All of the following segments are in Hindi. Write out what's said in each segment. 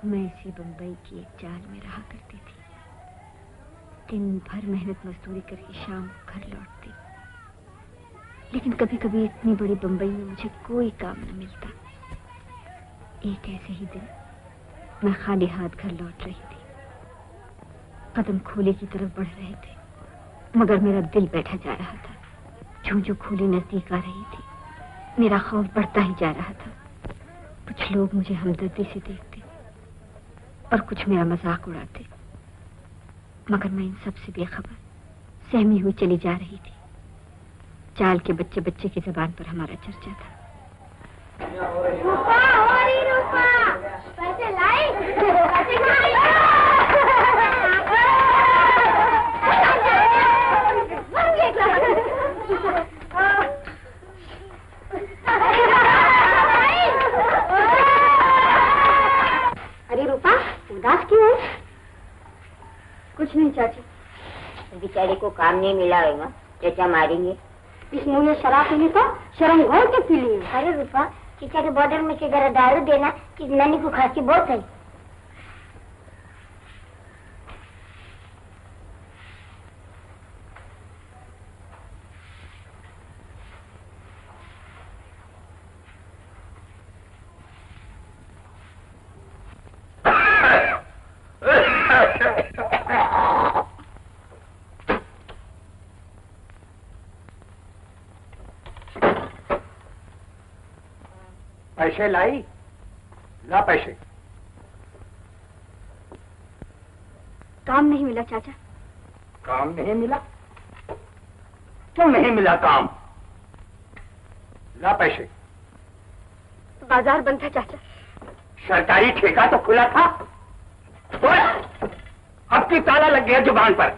मैं इसी बंबई की एक चाल में रहा करती थी। दिन भर मेहनत मजदूरी करके शाम घर लौटती, लेकिन कभी कभी इतनी बड़ी बंबई में मुझे कोई काम न मिलता। एक ऐसे ही दिन मैं खाली हाथ घर लौट रही थी। कदम खोले की तरफ बढ़ रहे थे, मगर मेरा दिल बैठा जा रहा था। जो खोले नजदीक आ रही थी, मेरा खौफ बढ़ता ही जा रहा था। कुछ लोग मुझे हमदर्दी से देखते और कुछ मेरा मजाक उड़ाते, मगर मैं इन सब से बेखबर सहमी हुई चली जा रही थी। चाल के बच्चे बच्चे की जबान पर हमारा चर्चा था। रूपा, रूपा, पैसे लाई? पैसे लाई? अरे रूपा, उदास क्यों है? कुछ नहीं चाची। बेचारे को काम नहीं मिला होगा, चचा मारेंगे। इस मुँह में शराब पीने का शर्म घोल के पी ली। अरे रूपा, चचा के बॉर्डर में से जरा दारू देना कि नानी को खांसी बहुत है। पैसे लाई? ला पैसे। काम नहीं मिला चाचा। काम नहीं मिला? क्यों नहीं मिला काम? ला पैसे। बाजार बंद था चाचा। सरकारी ठेका तो खुला था। अब की ताला लग गया जुबान पर।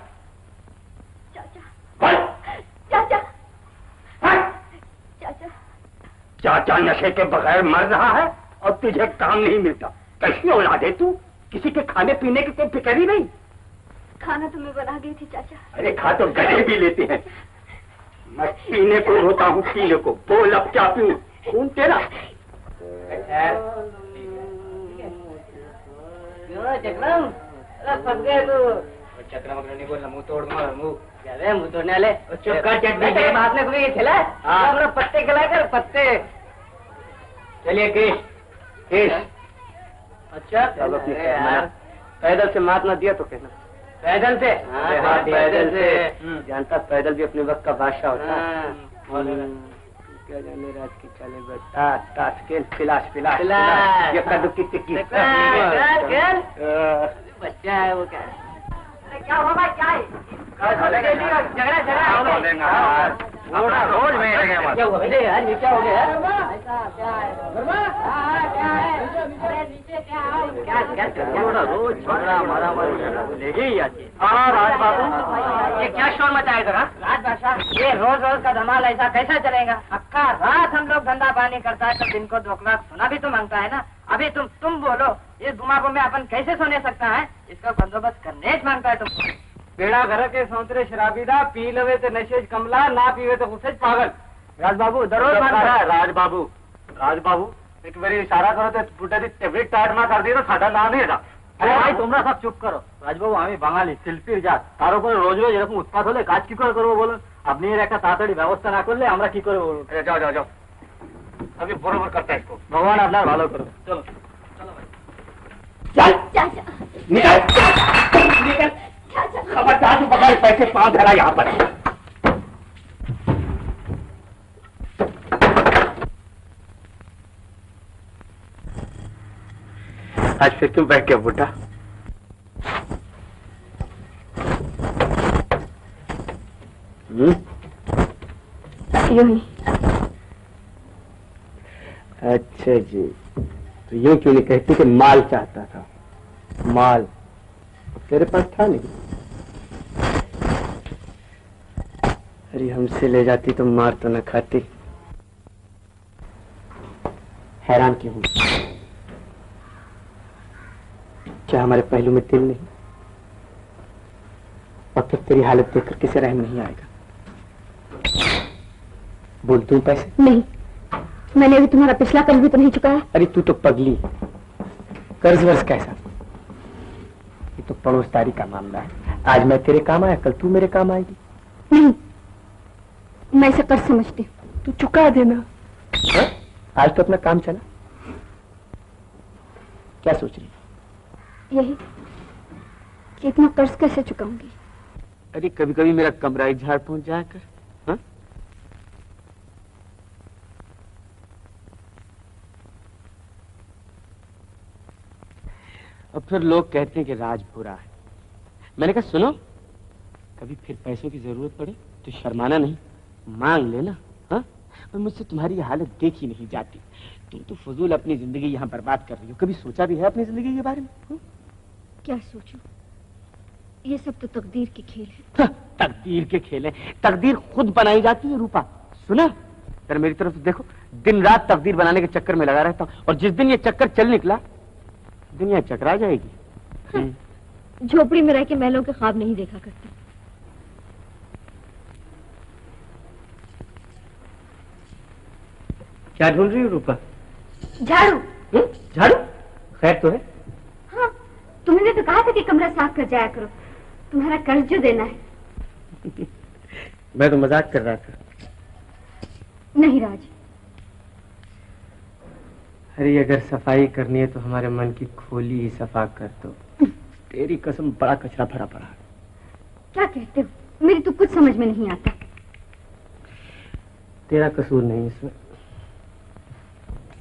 चाचा, चाचा, चाचा, चाचा नशे के बगैर मर रहा है और तुझे काम नहीं मिलता। कैसी औलाद है तू? किसी के खाने पीने की कोई फिक्र ही नहीं। खाना तो मैं बना गई थी चाचा। अरे खा तो गधे भी लेते हैं। मैं पीने को रोता हूँ, पीने को। बोल अब क्या पीऊं? खून तेरा। चक्र मकर नहीं बोलना, मुंह तोड़ दूंगा। मुंह तोड़ने वाले चक्कर चटनी बात में कोई खिला। हाँ पत्ते खिलाकर पत्ते। चलिए केश, केश। अच्छा चलो यार, पैदल से मात ना दिया तो कहना। पैदल से? हाँ पैदल से। जानता पैदल भी अपने वक्त का बादशाह होता है। क्या जाने राज की चाले बता ताश खेल, पिलाश पिलाश ये कद्दू की टिक्की। बच्चा है वो। क्या होगा? क्या है? झगड़ा रोज में क्या हुआ यार? ये क्या हो गया? रोज झगड़ा मारा लेगी ही आती। हाँ राज बाबू, ये क्या शोर मचाया जरा? राज बादशाह, ये रोज रोज का धमाल ऐसा कैसा चलेगा? अक्का रात हम लोग धंधा पानी करता है, तब दिन को 2 लाख सोना भी तो मांगता है ना। अभी तुम बोलो, इस गुमाको में अपन कैसे सोने सकता है? इसका बंदोबस्त करने मांगता है तुमको। बेड़ा घर के सौतरे शराबीदा, पी लवे तो नशेज कमला, ना पीवे तो गुस्से पागल। राज बाबू दररोज राज बाबू एक बारी इशारा करो तो पुटाची टेबलेट टाइट ना कर दिए तो साधा नाम नहीं था। अरे भाई তোমরা সব চুপ করো। রাজবাবু আমি বাঙালি শিল্পীর জাত, তার উপরে রোজ রোজ এরকম উৎপাত হলে কাজ কি করে করবো বলুন? আপনি এর একটা তাড়াতাড়ি ব্যবস্থা না করলে আমরা কি করে বলুন? যাও যাও যাও, আমি বরাবর করতে আসবো। ভগবান আপনার ভালো করুন। চলো চলো ভাই, चल निकल निकल। खबरदार तू बगैर पैसे पाँव धरा यहाँ पर। आज फिर क्यों बैठ गया बुड्ढा? यूं ही। अच्छा जी, तो यूं क्यों नहीं कहती कि माल चाहता था? माल तेरे पास था नहीं। अरे हमसे ले जाती तो मार तो न खाती। हैरान क्यों हूं? क्या हमारे पहलू में दिल नहीं? और फिर तेरी हालत देखकर किसे रहम नहीं आएगा? बोल दूं पैसे? नहीं, मैंने अभी तुम्हारा पिछला कर्ज भी तो नहीं चुकाया। अरे तू तो पगली, कर्ज वर्ज कैसा? ये तो पड़ोसदारी का मामला है। आज मैं तेरे काम आया, कल तू मेरे काम आएगी। नहीं, मैं इसे कर्ज समझती हूँ। तू चुका देना। हा? आज तो अपना काम चला। क्या सोच रही? यही कि इतना कर्ज कैसे चुकाऊंगी। अरे कभी कभी मेरा कमरा ही झाड़ पहुंच जाया कर। हा? और फिर लोग कहते हैं कि राज बुरा है। मैंने कहा सुनो, कभी फिर पैसों की जरूरत पड़े तो शर्माना नहीं, मांग लेना। हाँ? और मुझसे तुम्हारी हालत देखी नहीं जाती। तुम तो फजूल अपनी जिंदगी यहाँ बर्बाद कर रही हो। कभी सोचा भी है अपनी जिंदगी के बारे में? हा? क्या सोचूं? ये सब तो तकदीर के खेल है। हाँ, तकदीर के खेल है। तकदीर खुद बनाई जाती है रूपा। सुना, जरा मेरी तरफ देखो, दिन रात तकदीर बनाने के चक्कर में लगा रहता हूँ, और जिस दिन ये चक्कर चल निकला दुनिया चकरा जाएगी। झोपड़ी में रह के महलों के ख्वाब नहीं देखा करती। क्या ढूंढ रही हो रूपा? झाड़ू। झाड़ू? खैर तो है? हाँ, तुमने तो कहा था कि कमरा साफ कर जाया करो। तुम्हारा कर्ज जो देना है। मैं तो मजाक कर रहा था। नहीं राज। अरे अगर सफाई करनी है तो हमारे मन की खोली ही सफा कर दो। तेरी कसम बड़ा कचरा भरा पड़ा। क्या कहते हो? मेरी तो कुछ समझ में नहीं आता। तेरा कसूर नहीं इसमें।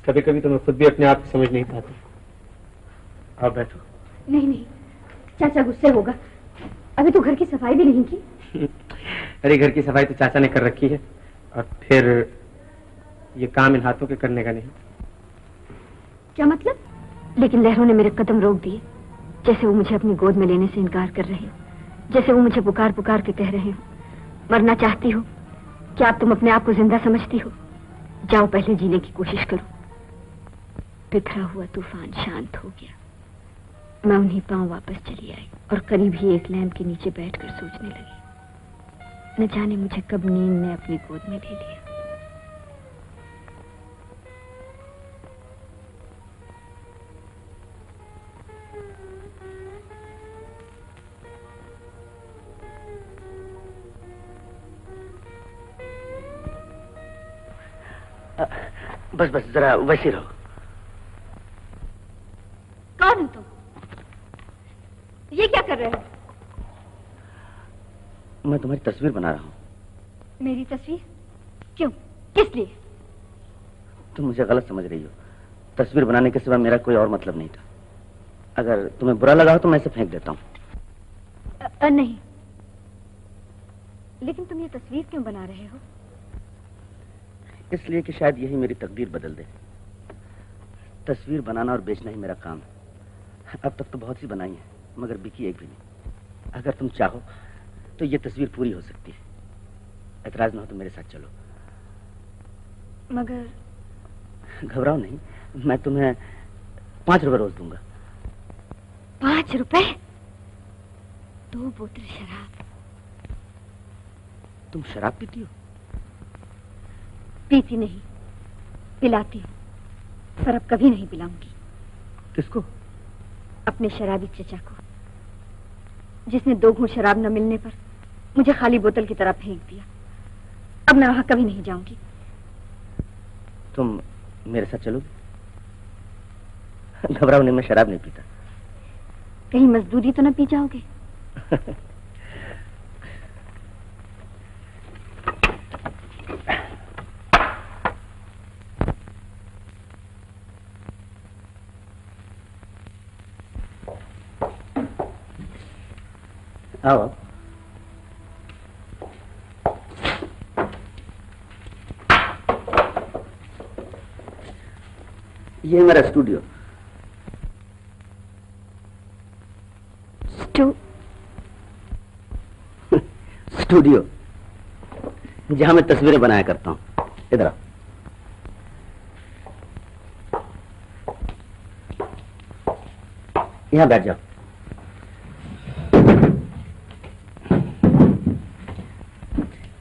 कभी कभी तो मैं खुद भी अपने आप को समझ नहीं पाता। आओ बैठो। नहीं नहीं, चाचा गुस्से होगा। अभी तो घर की सफाई भी नहीं की। अरे घर की सफाई तो चाचा ने कर रखी है, और फिर ये काम इन हाथों के करने का नहीं। क्या मतलब? लेकिन लहरों ने मेरे कदम रोक दिए, जैसे वो मुझे अपनी गोद में लेने से इनकार कर रहे हो, जैसे वो मुझे पुकार पुकार के कह रहे हो, मरना चाहती हो? क्या अब तुम अपने आप को जिंदा समझती हो? जाओ पहले जीने की कोशिश करो। बिखरा हुआ तूफान शांत हो गया। मैं उन्हीं पांव वापस चली आई और करीब ही एक लैंप के नीचे बैठकर सोचने लगी। न जाने मुझे कब नींद ने अपनी गोद में ले लिया। बस बस जरा वैसे रहो। कौन हो तुम? ये क्या कर रहे हो? मैं तुम्हारी तस्वीर बना रहा हूँ। मेरी तस्वीर? क्यों? किस लिए? तुम मुझे गलत समझ रही हो। तस्वीर बनाने के सिवा मेरा कोई और मतलब नहीं था। अगर तुम्हें बुरा लगा हो तो मैं इसे फेंक देता हूँ। नहीं, लेकिन तुम ये तस्वीर क्यों बना रहे हो? इसलिए कि शायद यही मेरी तकदीर बदल दे। तस्वीर बनाना और बेचना ही मेरा काम है। अब तक तो बहुत सी बनाई है, मगर बिकी एक भी नहीं। अगर तुम चाहो तो ये तस्वीर पूरी हो सकती है। एतराज ना हो तो मेरे साथ चलो। मगर घबराओ नहीं, मैं तुम्हें 5 रुपए रोज दूंगा। 5 रुपए? 2 बोतल शराब? तुम शराब पीती हो? पीती नहीं, पिलाती हूँ, पर अब कभी नहीं पिलाऊंगी। किसको? अपने शराबी चचा को, जिसने 2 घूंट शराब न मिलने पर मुझे खाली बोतल की तरह फेंक दिया। अब मैं वहां कभी नहीं जाऊंगी। तुम मेरे साथ चलोगे? घबराओ नहीं, मैं शराब नहीं पीता। कहीं मजदूरी तो न पी जाओगे? आओ। ये है मेरा स्टूडियो। स्टूडियो जहां मैं तस्वीरें बनाया करता हूं। इधर आओ। यहां बैठ जाओ।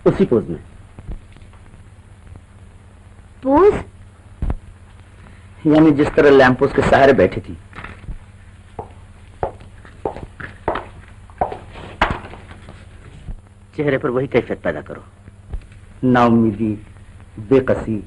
उसी पोज में। पोज? यानी जिस तरह लैंपोस के सहारे बैठी थी, चेहरे पर वही कैफियत पैदा करो, नाउम्मीदी, बेकसी।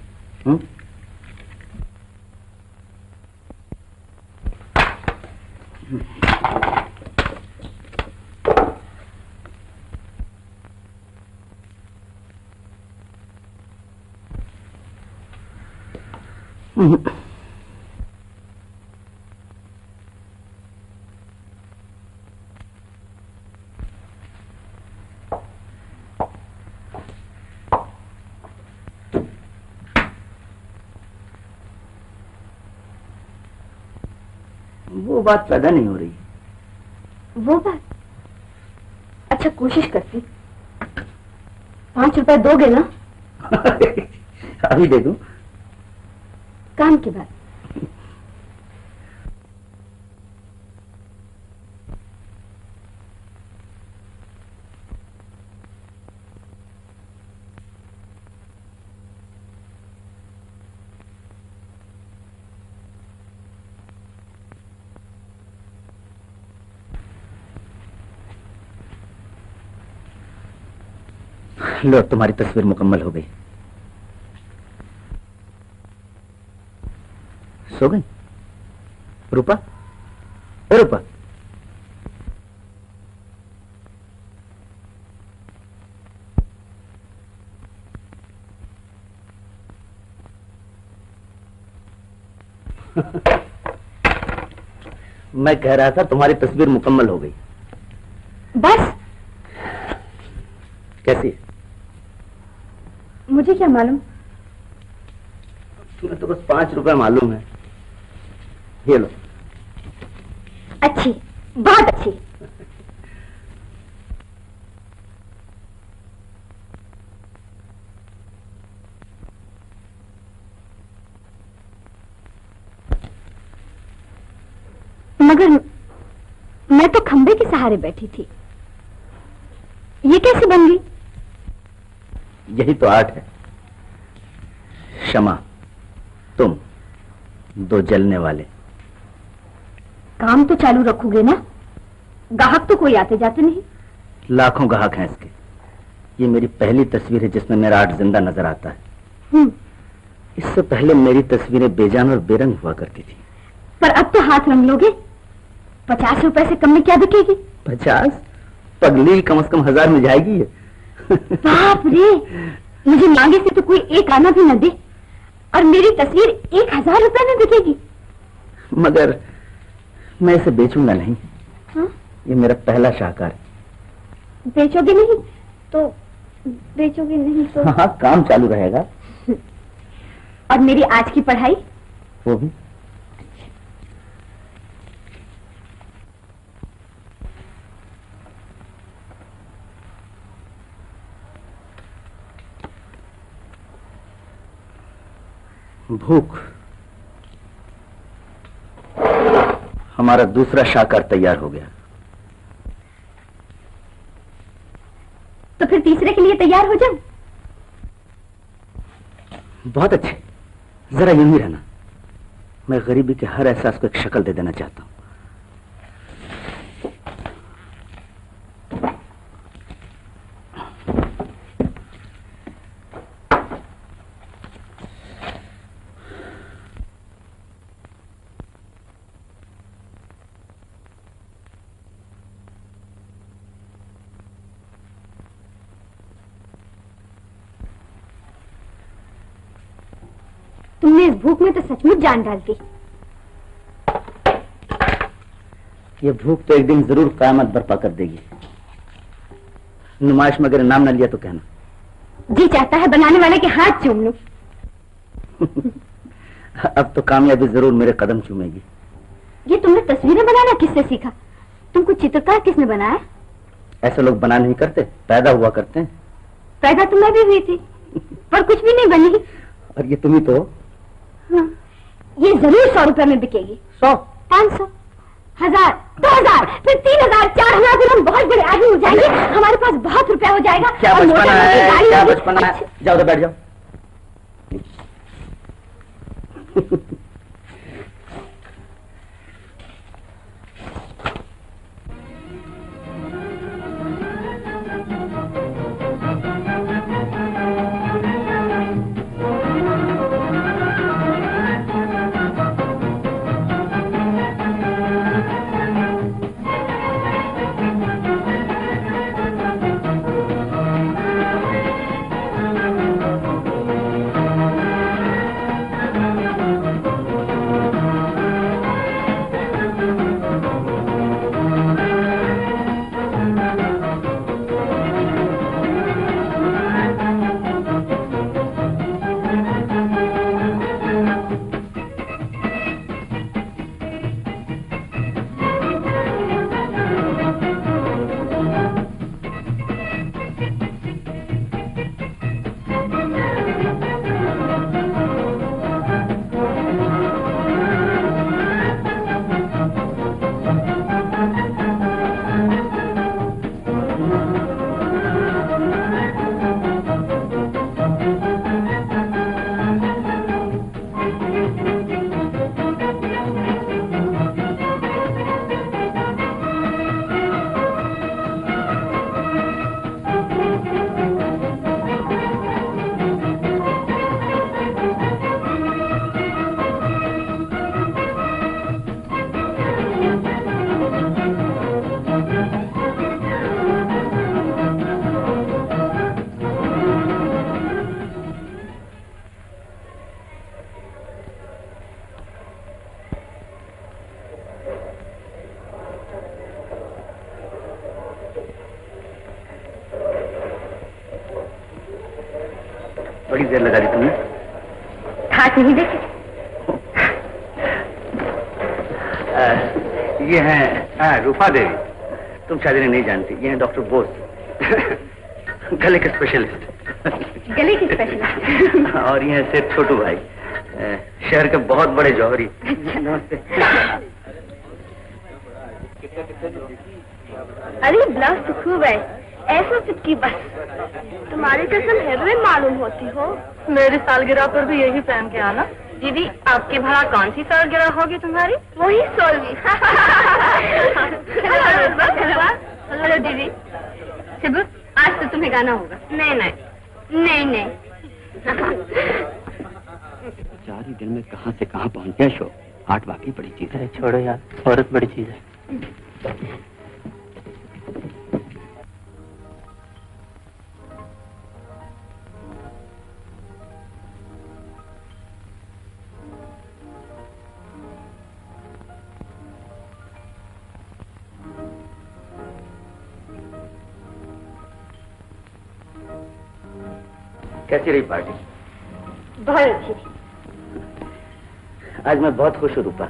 वो बात पैदा नहीं हो रही। वो बात? अच्छा कोशिश करती। 5 रुपए दोगे ना? अभी दे दूं? काम की बात। लो, तुम्हारी तस्वीर मुकम्मल हो गई। सो गई? रूपा, ए रूपा, मैं कह रहा था तुम्हारी तस्वीर मुकम्मल हो गई। बस? कैसी? मुझे क्या मालूम? तुम्हें तो बस 5 रुपए मालूम है। ये लो। अच्छी, बहुत अच्छी। मगर मैं तो खंबे के सहारे बैठी थी, ये कैसे बन गई? यही तो आर्ट है। शमा, तुम दो जलने वाले। काम तो चालू रखोगे ना? गाहक तो कोई आते जाते नहीं। लाखों गाहक हैं इसके। ये मेरी पहली तस्वीर है जिसमें मेरा आर्ट जिंदा नजर आता है। इससे पहले मेरी तस्वीरें बेजान और बेरंग हुआ करती थी। पर अब तो हाथ रंग लोगे। 50 रुपए से कम में क्या बिकेगी? 50? पगली, कम से कम 1000 में जाएगी ये। बाप रे, मुझे मांगे से तो कोई एक आना भी न दे और मेरी तस्वीर 1000 रुपए में बिकेगी। मगर मैं इसे बेचूंगा नहीं। हाँ? ये मेरा पहला शाहकार है। बेचोगे नहीं तो? बेचोगे नहीं तो? हाँ, काम चालू रहेगा। और मेरी आज की पढ़ाई? वो भी। भूख। हमारा दूसरा शाहकार तैयार हो गया। तो फिर तीसरे के लिए तैयार हो जाओ। बहुत अच्छे, जरा यूं ही रहना। मैं गरीबी के हर एहसास को एक शक्ल दे देना चाहता हूं। तुमने इस भूख में तो सचमुच जान डाल दी। ये भूख तो एक दिन जरूर कयामत बर्पा कर देगी। नुमाइश में अगर इनाम न लिया तो कहना। जी चाहता है बनाने वाले के हाथ चूम लूं। अब तो कामयाबी जरूर मेरे कदम चूमेगी। ये तुमने तस्वीरें बनाना किससे सीखा? तुमको चित्रकार किसने बनाया? ऐसे लोग बना नहीं करते, पैदा हुआ करते हैं। पैदा तो मैं भी हुई थी, पर कुछ भी नहीं बनी। और ये तुम्ही तो। हाँ, ये जरूर 100 रुपए में बिकेगी। 100, 500, 1000, 2000, फिर 3000, 4000, फिर हम बहुत बड़े आदमी हो जाएंगे। हमारे पास बहुत रुपया हो जाएगा। क्या बचपना है, क्या बचपना है। जाओ तो बैठ जाओ। बड़ी देर लगा दी तुमने। हाथ नहीं देखे? ये हैं रूपा देवी। तुम शायद इन्हें नहीं जानती, ये हैं डॉक्टर बोस, गले के स्पेशलिस्ट। गले के स्पेशलिस्ट? और ये हैं सेठ छोटू भाई, शहर के बहुत बड़े जौहरी। नमस्ते। अरे ब्लाउज तो खूब है, ऐसा चिपकी बस। तुम्हारी कसम हेरोइन मालूम होती हो। मेरी सालगिरह पर भी यही पहन के आना। दीदी आपके भला कौन सी सालगिरह होगी तुम्हारी? वही 16वीं। हेलो दीदी। शिबू आज तो तुम्हें गाना होगा। नहीं नहीं नहीं नहीं। 4 ही दिन में कहां से कहां पहुंच गया शो। 8 वाकई बड़ी चीज है। छोड़ो यार, औरत बड़ी चीज है। कैसी रही पार्टी? बहुत अच्छी थी। आज मैं बहुत खुश हूँ रूपा।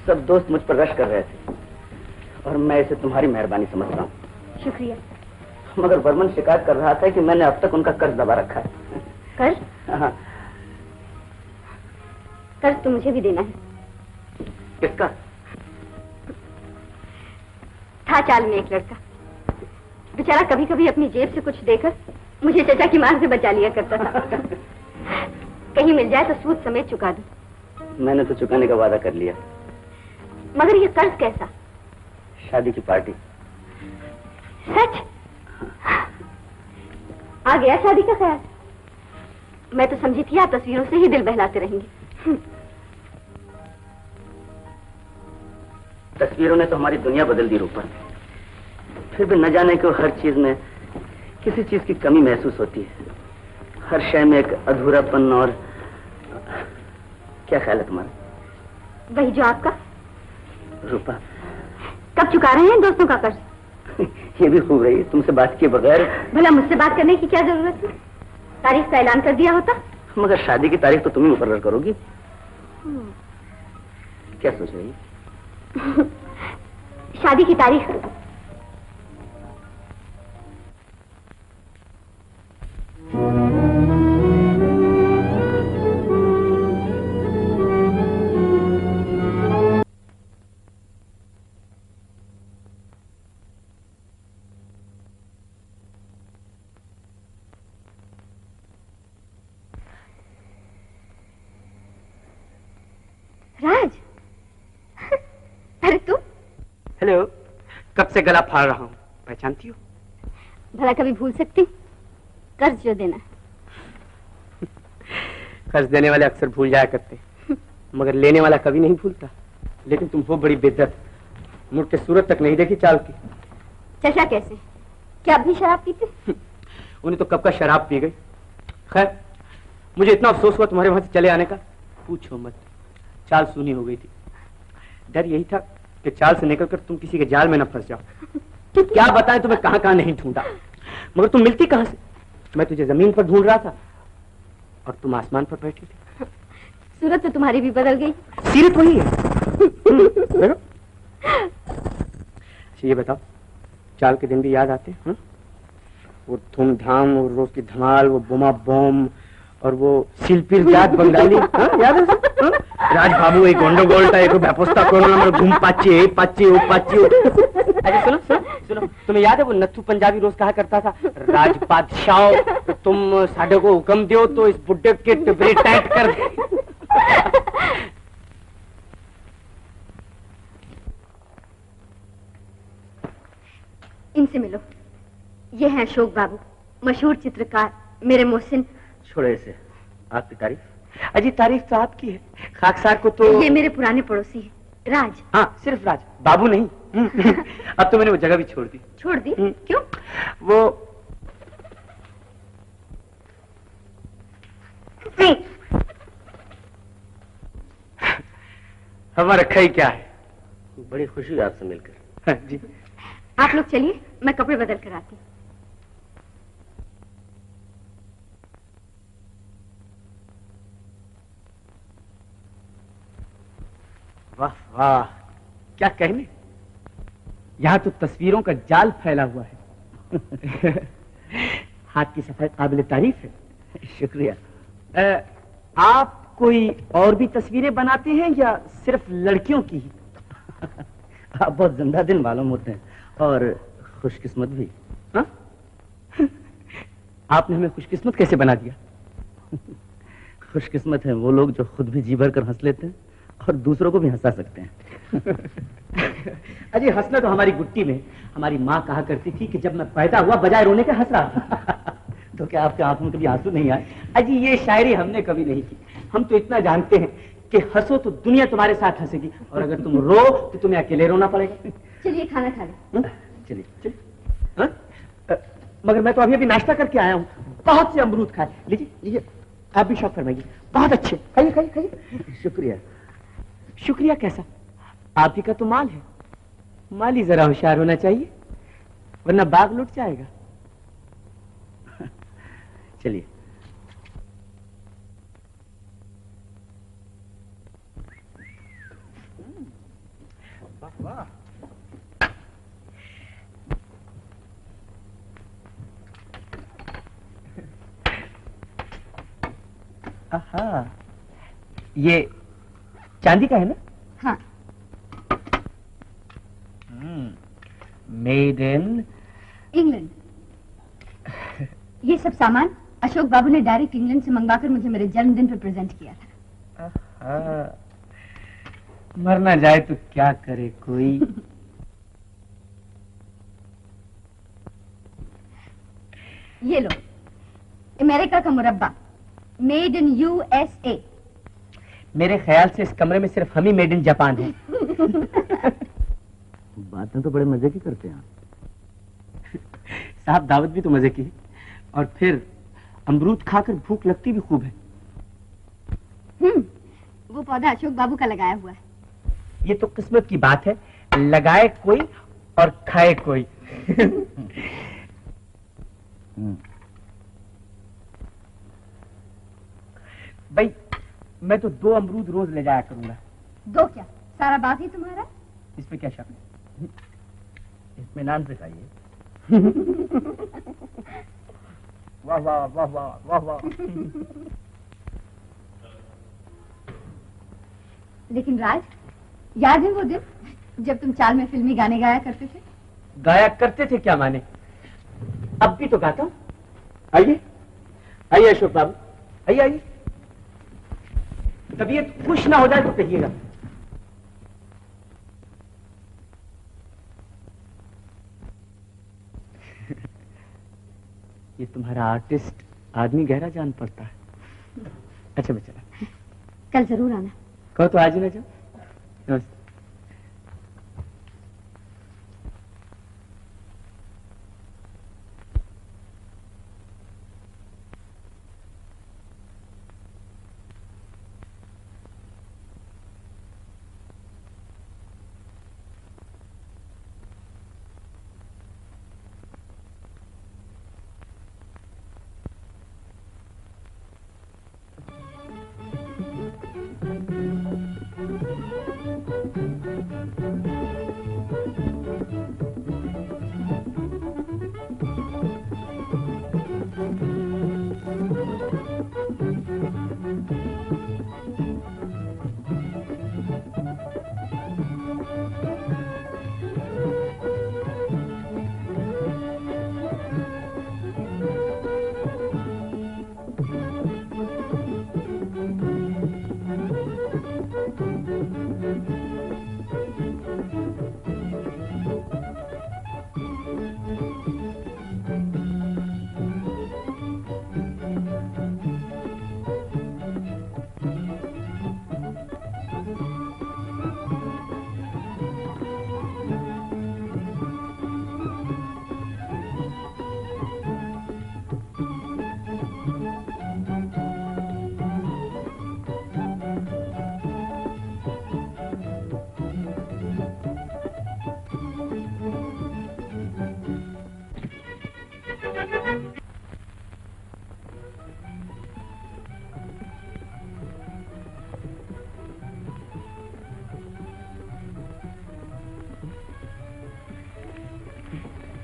सब दोस्त मुझ पर रश कर रहे थे और मैं इसे तुम्हारी मेहरबानी समझता हूँ। शुक्रिया। मगर बर्मन शिकायत कर रहा था कि मैंने अब तक उनका कर्ज दबा रखा है। कर्ज? हाँ। कर्ज तो मुझे भी देना है। किसका? था चाल में एक लड़का, बेचारा कभी कभी अपनी जेब से कुछ देकर मुझे चचा की मार से बचा लिया करता था। कहीं मिल जाए तो सूद समेत चुका दूं। मैंने तो चुकाने का वादा कर लिया। मगर ये कर्ज कैसा? शादी की पार्टी। सच? आ गया शादी का ख्याल? मैं तो समझी थी आप तस्वीरों से ही दिल बहलाते रहेंगे। तस्वीरों ने तो हमारी दुनिया बदल दी रूपा। फिर भी न जाने क्यों हर चीज में किसी चीज की कमी महसूस होती है। हर शय में एक अधूरापन। और क्या ख्याल है तुम्हारा? वही जो आपका। रूपा कब चुका रहे हैं दोस्तों का कर्ज? ये भी खूब रही, तुमसे बात किए बगैर। भला मुझसे बात करने की क्या जरूरत है? तारीख का ऐलान कर दिया होता। मगर शादी की तारीख तो तुम ही मुकर्रर करोगी। क्या सोच रही? शादी की तारीख राज। अरे तू? हेलो, कब से गला फाड़ रहा हूँ, पहचानती हो? भला कभी भूल सकती? कर्ज जो देना। कर्ज देने वाले अक्सर भूल जाया करते, मगर लेने वाला कभी नहीं भूलता। लेकिन तुम हो बड़ी बेइज्जत, मुड़ के सूरत तक नहीं देखी चाल की। चचा कैसे? क्या अब भी शराब पीते? उन्हें तो कब का शराब पी गई। खैर, मुझे इतना अफसोस हुआ तुम्हारे वहां से चले आने का, पूछो मत। चाल सुनी हो गई थी। डर यही था कि चाल से निकलकर तुम किसी के जाल में न फंस जाओ। क्या बताएं तुम्हें कहां कहां नहीं ढूंढा, मगर तुम मिलती कहां से? मैं तुझे जमीन पर ढूंढ रहा था और तुम आसमान पर बैठी थी। सूरत तो तुम्हारी भी बदल गई। सीरत वही है। अच्छा ये बताओ, चाल के दिन भी याद आते हैं? वो धूमधाम, वो रोज की धमाल, वो बोमा बम और वो शिल्पीर जात बंगाली, याद है? राज बाबू एक गोंडोगोल्टा एक बेपोस्ता कोरोना में घूम पाचे पाचे ओ पाचे। अच्छा सुनो सुनो सुनो, तुम्हें याद है वो नथु पंजाबी रोज कहा करता था, राज बादशाह तुम साडे को हुक्म दो तो इस बुड्ढे के टिबरे टाइट कर दे। इनसे मिलो, ये हैं अशोक बाबू, मशहूर चित्रकार, मेरे मोहसिन। छोड़ो इसे, आपकी तारीफ? अजी तारीफ तो आपकी है, खाकसार को तो। ये मेरे पुराने पड़ोसी हैं, राज। हाँ सिर्फ राज, बाबू नहीं। अब तो मैंने वो जगह भी छोड़ दी। छोड़ दी? क्यों? वो हमारा खई क्या है। बड़ी खुशी हुई आपसे मिलकर। हाँ, जी आप लोग चलिए, मैं कपड़े बदल कर आती हूँ। वाह वाह, क्या कहने, यहाँ तो तस्वीरों का जाल फैला हुआ है। हाथ की सफाई काबिल तारीफ है। शुक्रिया। आप कोई और भी तस्वीरें बनाते हैं या सिर्फ लड़कियों की ही? आप बहुत जिंदा दिल मालूम होते हैं और खुशकिस्मत भी। हाँ? आपने हमें खुशकिस्मत कैसे बना दिया? खुशकिस्मत है वो लोग जो खुद भी जी भर कर हंस लेते हैं और दूसरों को भी हंसा सकते हैं। अजी हंसना तो हमारी गुट्टी में। हमारी माँ कहा करती थी कि जब मैं पैदा हुआ बजाय रोने के हंस रहा था। तो क्या आपके आंखों में कभी आंसू नहीं आए? अजी ये शायरी हमने कभी नहीं की। हम तो इतना जानते हैं कि हंसो तो दुनिया तुम्हारे साथ हंसेगी और अगर तुम रो तो तुम्हें अकेले रोना पड़ेगा। चलिए खाना खा लें। चलिए चलिए। हाँ? मगर मैं तो अभी अभी नाश्ता करके आया हूँ। बहुत से अमरूद खाए। लीजिए लीजिए, आप भी शौक फरमाइए, बहुत अच्छे। खाइए खाइए खाइए। शुक्रिया। शुक्रिया कैसा, आप ही का तो माल है। माली जरा होशियार होना चाहिए वरना बाग लुट जाएगा। चलिए। आहा, ये चांदी का है ना? हाँ। Made in England. ये सब सामान अशोक बाबू ने डायरेक्ट इंग्लैंड से मंगवाकर मुझे मेरे जन्मदिन पर प्रेजेंट किया था। मरना जाए तो क्या करे कोई। ये लो, अमेरिका का मुरब्बा, मेड इन यूएसए। मेरे ख्याल से इस कमरे में सिर्फ हम ही मेड इन जापान है। बातें तो बड़े मजे की करते हैं आप। साहब दावत भी तो मजे की है और फिर अमरूद खाकर भूख लगती भी खूब है। वो पौधा अशोक बाबू का लगाया हुआ है। ये तो किस्मत की बात है, लगाए कोई और खाए कोई। भाई मैं तो 2 अमरूद रोज ले जाया करूंगा। 2 क्या, सारा बाग ही तुम्हारा। इसमें क्या शक है? इत्मीनान से खाइए। वाह वाह वाह वाह वाह वाह। लेकिन राज, याद है वो दिन जब तुम चाल में फिल्मी गाने गाया करते थे? गाया करते थे क्या माने, अब भी तो गाता हूं। आइए आइए अशोक बाबू, आइए आइए। तबीयत खुश ना हो जाए तो कहिएगा। ये तुम्हारा आर्टिस्ट आदमी गहरा जान पड़ता है। अच्छा मैं चला। कल जरूर आना। कहो तो आज ही ना जाओ। नमस्ते।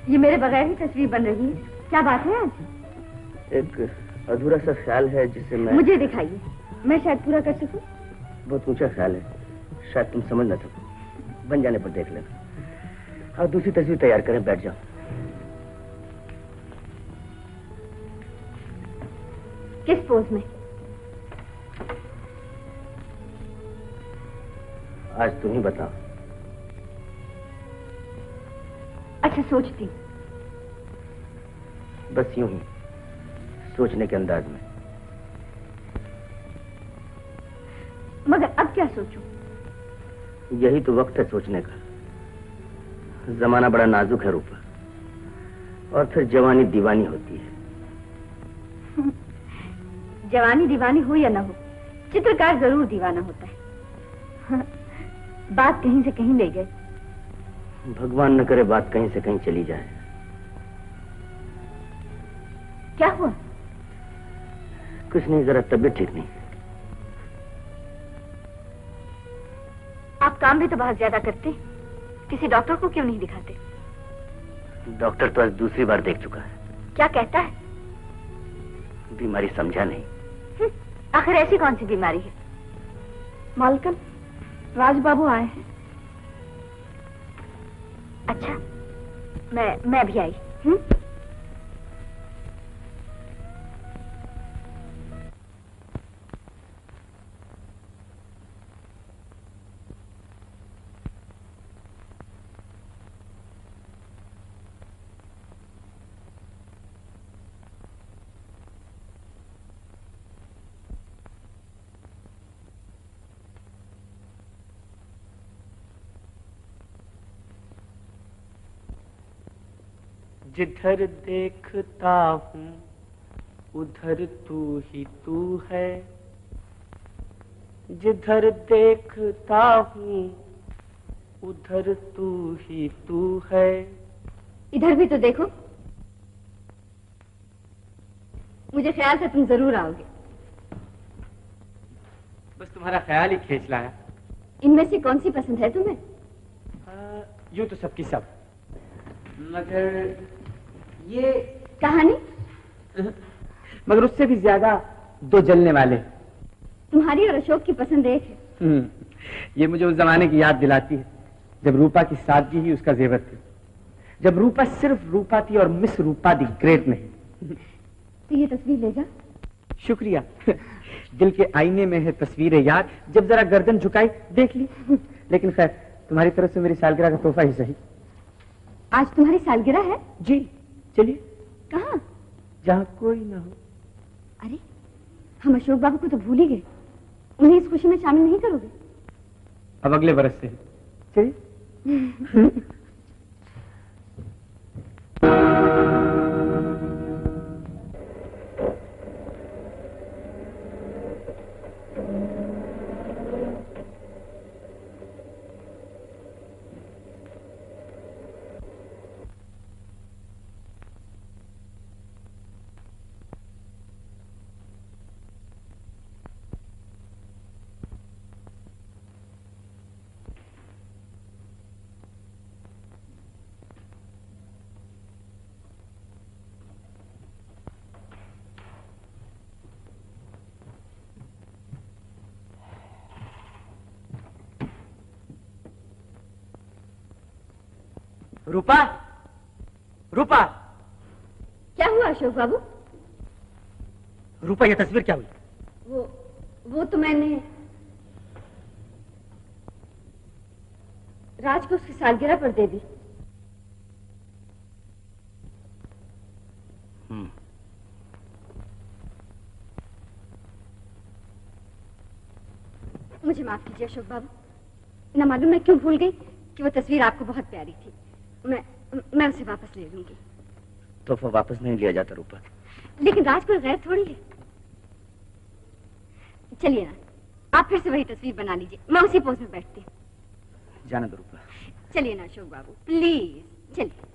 ये मेरे बगैर ही तस्वीर बन रही है, क्या बात है आज? एक अधूरा सा ख्याल है जिसे मैं... मुझे दिखाइए, मैं शायद पूरा कर सकूं। बहुत ऊंचा ख्याल है, शायद तुम समझ ना सको, बन जाने पर देख लेना। हाँ, दूसरी तस्वीर तैयार करें, बैठ जाओ। किस पोज में? आज तुम ही बताओ। अच्छा, सोचती। बस यूं ही, सोचने के अंदाज में। मगर अब क्या सोचूं? यही तो वक्त है सोचने का। जमाना बड़ा नाजुक है रूपा, और फिर जवानी दीवानी होती है। जवानी दीवानी हो या ना हो, चित्रकार जरूर दीवाना होता है। बात कहीं से कहीं ले गए। भगवान न करे बात कहीं से कहीं चली जाए। क्या हुआ? कुछ नहीं, जरा तबीयत ठीक नहीं। आप काम भी तो बहुत ज्यादा करते, किसी डॉक्टर को क्यों नहीं दिखाते? डॉक्टर तो आज दूसरी बार देख चुका है। क्या कहता है? बीमारी समझा नहीं। आखिर ऐसी कौन सी बीमारी है? मालकन, राज बाबू आए हैं। अच्छा, मैं भी आई। जिधर देखता हूँ उधर तू ही तू है, जिधर देखता हूँ उधर तू ही तू है। इधर भी तो देखो, मुझे ख्याल था तुम जरूर आओगे। बस तुम्हारा ख्याल ही खींच लाया। इनमें से कौन सी पसंद है तुम्हें? यूं तो सबकी सब, मगर ये कहानी? मगर उससे भी ज्यादा दो जलने वाले। तुम्हारी और अशोक की पसंद एक है। ये मुझे उस जमाने की याद दिलाती है जब रूपा की सादगी ही उसका जेवर थी, जब रूपा सिर्फ रूपा थी और मिस रूपा दी ग्रेट नहीं। तो ये तस्वीर ले जा। शुक्रिया। दिल के आईने में है तस्वीर याद, जब जरा गर्दन झुकाई देख ली। लेकिन खैर, तुम्हारी तरफ से मेरी सालगिरह का तोहफा ही सही। आज तुम्हारी सालगिरह है? जी, चलिए। कहाँ? जहाँ कोई ना हो। अरे, हम अशोक बाबू को तो भूल ही गए। उन्हें इस खुशी में शामिल नहीं करोगे? अब अगले बरस से चलिए। रूपा, रूपा। क्या हुआ अशोक बाबू? रूपा, ये तस्वीर क्या हुई? वो तो मैंने राज को उसकी सालगिरह पर दे दी। मुझे माफ कीजिए अशोक बाबू, न मालूम मैं क्यों भूल गई कि वो तस्वीर आपको बहुत प्यारी थी। मैं उसे वापस ले लूंगी। तोहफा वापस नहीं लिया जाता रूपा। लेकिन राज कोई गैर थोड़ी है। चलिए ना, आप फिर से वही तस्वीर बना लीजिए, मैं उसी पोज में बैठती हूँ। जाने दो रूपा। चलिए ना अशोक बाबू, प्लीज चलिए।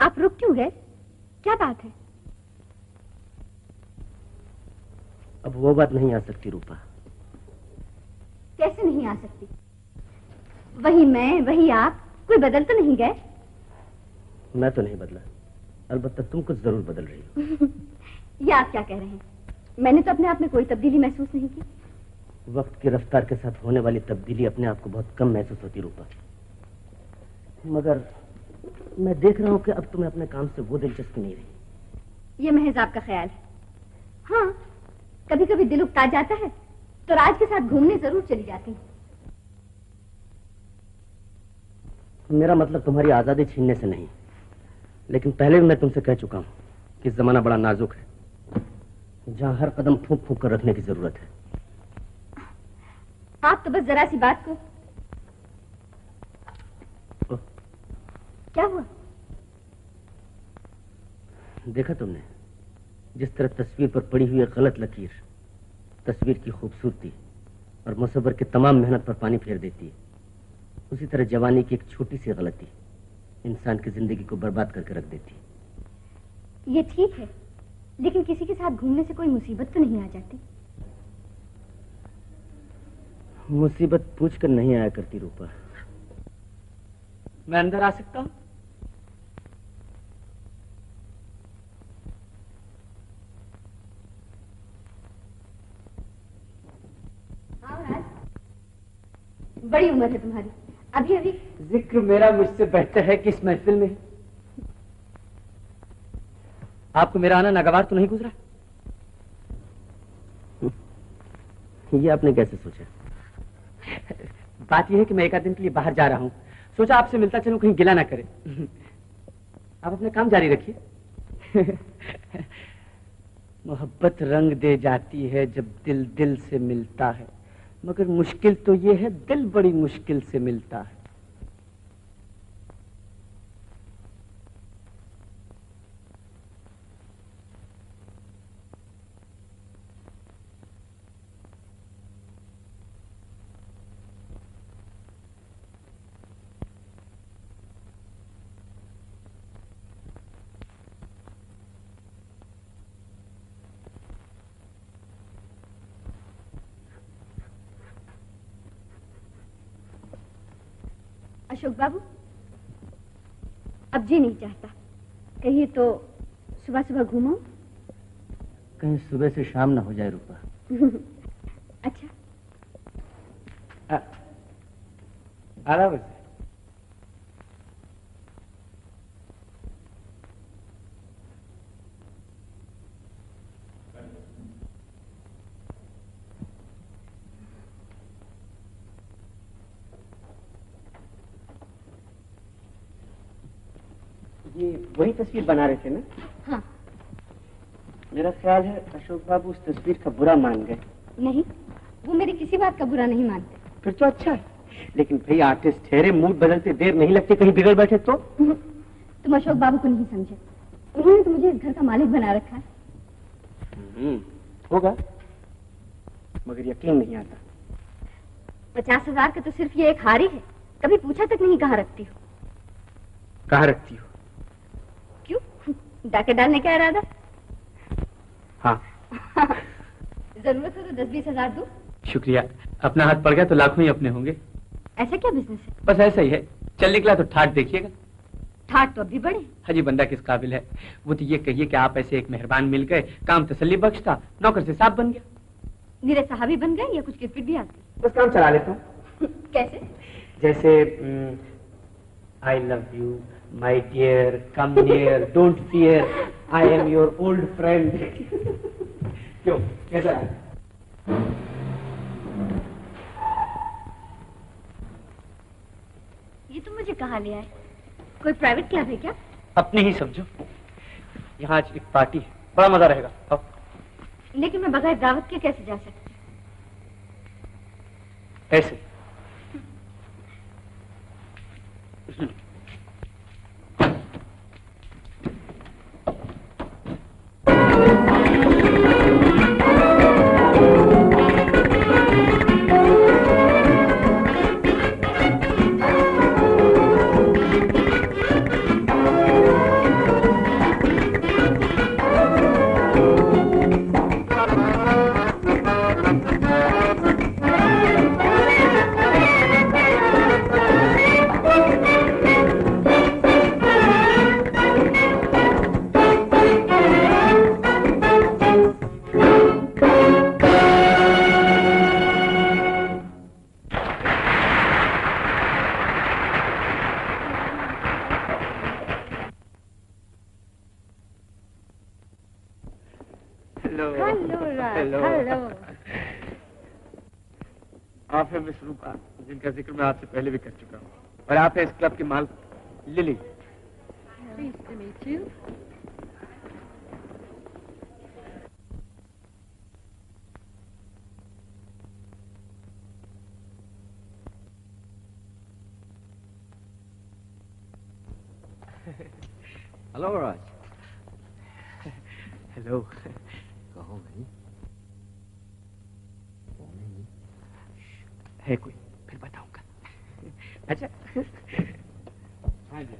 आप रुक क्यों गए? क्या बात है? अब वो बात नहीं आ सकती रूपा। कैसे नहीं आ सकती? वही मैं, वही आप, कोई बदल तो नहीं गए? मैं तो नहीं बदला, अलबत्ता तुम कुछ जरूर बदल रही हो। ये आप क्या कह रहे हैं? मैंने तो अपने आप में कोई तब्दीली महसूस नहीं की। वक्त की रफ्तार के साथ होने वाली तब्दीली अपने आप को बहुत कम महसूस होती रूपा, मगर मैं देख रहा हूं कि अब तुम्हें अपने काम से वो दिलचस्पी नहीं रही। ये महज आपका ख्याल है। हाँ, कभी कभी दिल उकता जाता है तो राज के साथ घूमने जरूर चली जाती हूँ। मेरा मतलब तुम्हारी आजादी छीनने से नहीं, लेकिन पहले भी मैं तुमसे कह चुका हूं कि जमाना बड़ा नाजुक है, जहां हर कदम फूंक फूंक कर रखने की जरूरत है। आप तो बस जरा सी बात को। क्या हुआ? देखा तुमने जिस तरह तस्वीर पर पड़ी हुई एक गलत लकीर तस्वीर की खूबसूरती और मुसव्विर की तमाम मेहनत पर पानी फेर देती है, उसी तरह जवानी की एक छोटी सी गलती इंसान की जिंदगी को बर्बाद करके रख देती है। ये ठीक है, लेकिन किसी के साथ घूमने से कोई मुसीबत तो नहीं आ जाती? मुसीबत पूछ कर नहीं आया करती रूपा। मैं अंदर आ सकता हूँ? बड़ी उम्र है तुम्हारी, अभी अभी। जिक्र मेरा मुझसे बेहतर है कि इस महफिल में। आपको मेरा आना नागवार तो नहीं गुजरा? ये आपने कैसे सोचा? बात यह है कि मैं एक आध दिन के लिए बाहर जा रहा हूँ, सोचा आपसे मिलता चलूं, कहीं गिला ना करे। आप अपना काम जारी रखिए। मोहब्बत रंग दे जाती है जब दिल दिल से मिलता है, मगर मुश्किल तो ये है दिल बड़ी मुश्किल से मिलता है। अशोक बाबू, अब जी नहीं चाहता, कहिए तो सुबह सुबह घूमो। कहीं सुबह से शाम ना हो जाए रूपा। अच्छा। आराम से। ये वही तस्वीर बना रहे थे ना? हाँ। मेरा ख्याल है अशोक बाबू उस तस्वीर का बुरा मान गए। नहीं, वो मेरी किसी बात का बुरा नहीं मानते। फिर तो अच्छा है, लेकिन भाई आर्टिस्ट ठहरे, मूड बदलते देर नहीं लगती, कहीं बिगड़ बैठे तो? तुम अशोक बाबू को नहीं समझे, उन्होंने तो मुझे इस घर का मालिक बना रखा है। होगा, मगर यकीन नहीं आता। 50,000 का तो सिर्फ ये एक हारी है, कभी पूछा तक नहीं कहाँ रखती हो। कहाँ रखती हो? क्यों, डाके डालने का इरादा? हाँ। जरूरत हो तो 10-20 हजार दूं? शुक्रिया, अपना हाथ पड़ गया तो लाखों ही अपने होंगे। ऐसा क्या बिजनेस है? बस ऐसा ही है, चल निकला तो ठाट देखिएगा। ठाट तो अभी बड़े। हाजी बंदा किस काबिल है, वो तो ये कहिए कि आप ऐसे एक मेहरबान मिल गए, काम तसल्ली बख्श था, नौकर से साहब बन गया। मेरे साहबी बन गए या कुछ किरपिट भी आती? बस काम चला लेता हूँ। कैसे? जैसे I love you my dear, come near, don't fear, I am your old friend. क्यों, कैसा है? ये तुम मुझे कहाँ ले आए? कोई प्राइवेट क्लब है क्या? अपने ही समझो, यहाँ आज एक पार्टी है, बड़ा मजा रहेगा। आओ। लेकिन मैं बगैर दावत के कैसे जा सकती? ऐसे हेलो हेलो हेलो। आप हैं मिस रूपा, जिनका जिक्र मैं आपसे पहले भी कर चुका हूँ, और आप हैं इस क्लब की मालिक lily. Pleased to meet you. Hello Raj. Hello. कहो नहीं। है कोई, फिर बताऊंगा। अच्छा। हाँ जी।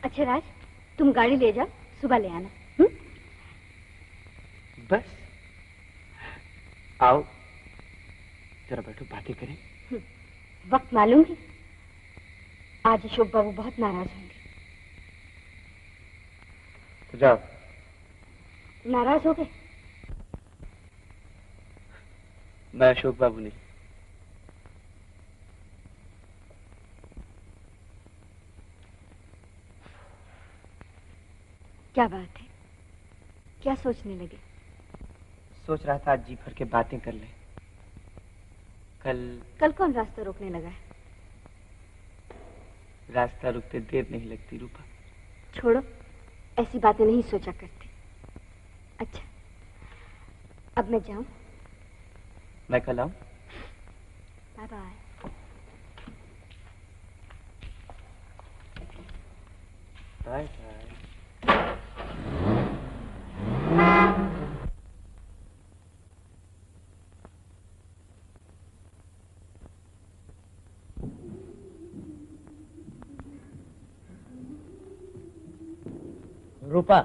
अच्छा राज, तुम गाड़ी ले जाओ, सुबह ले आना। बस आओ, जरा बैठो, बातें करें। वक्त मालूम है, आज अशोक बाबू बहुत नाराज होंगे। तो जाओ। नाराज हो गए? मैं अशोक बाबू नहीं। क्या बात है, क्या सोचने लगे? सोच रहा था आज जी भर के बातें कर ले। कल कौन रास्ता रोकने लगा है? रास्ता रुकते देर नहीं लगती रूपा। छोड़ो, ऐसी बातें नहीं सोचा करते। अच्छा, अब मैं जाऊं? मैं कल आऊं? Bye bye. Bye bye. Rupa,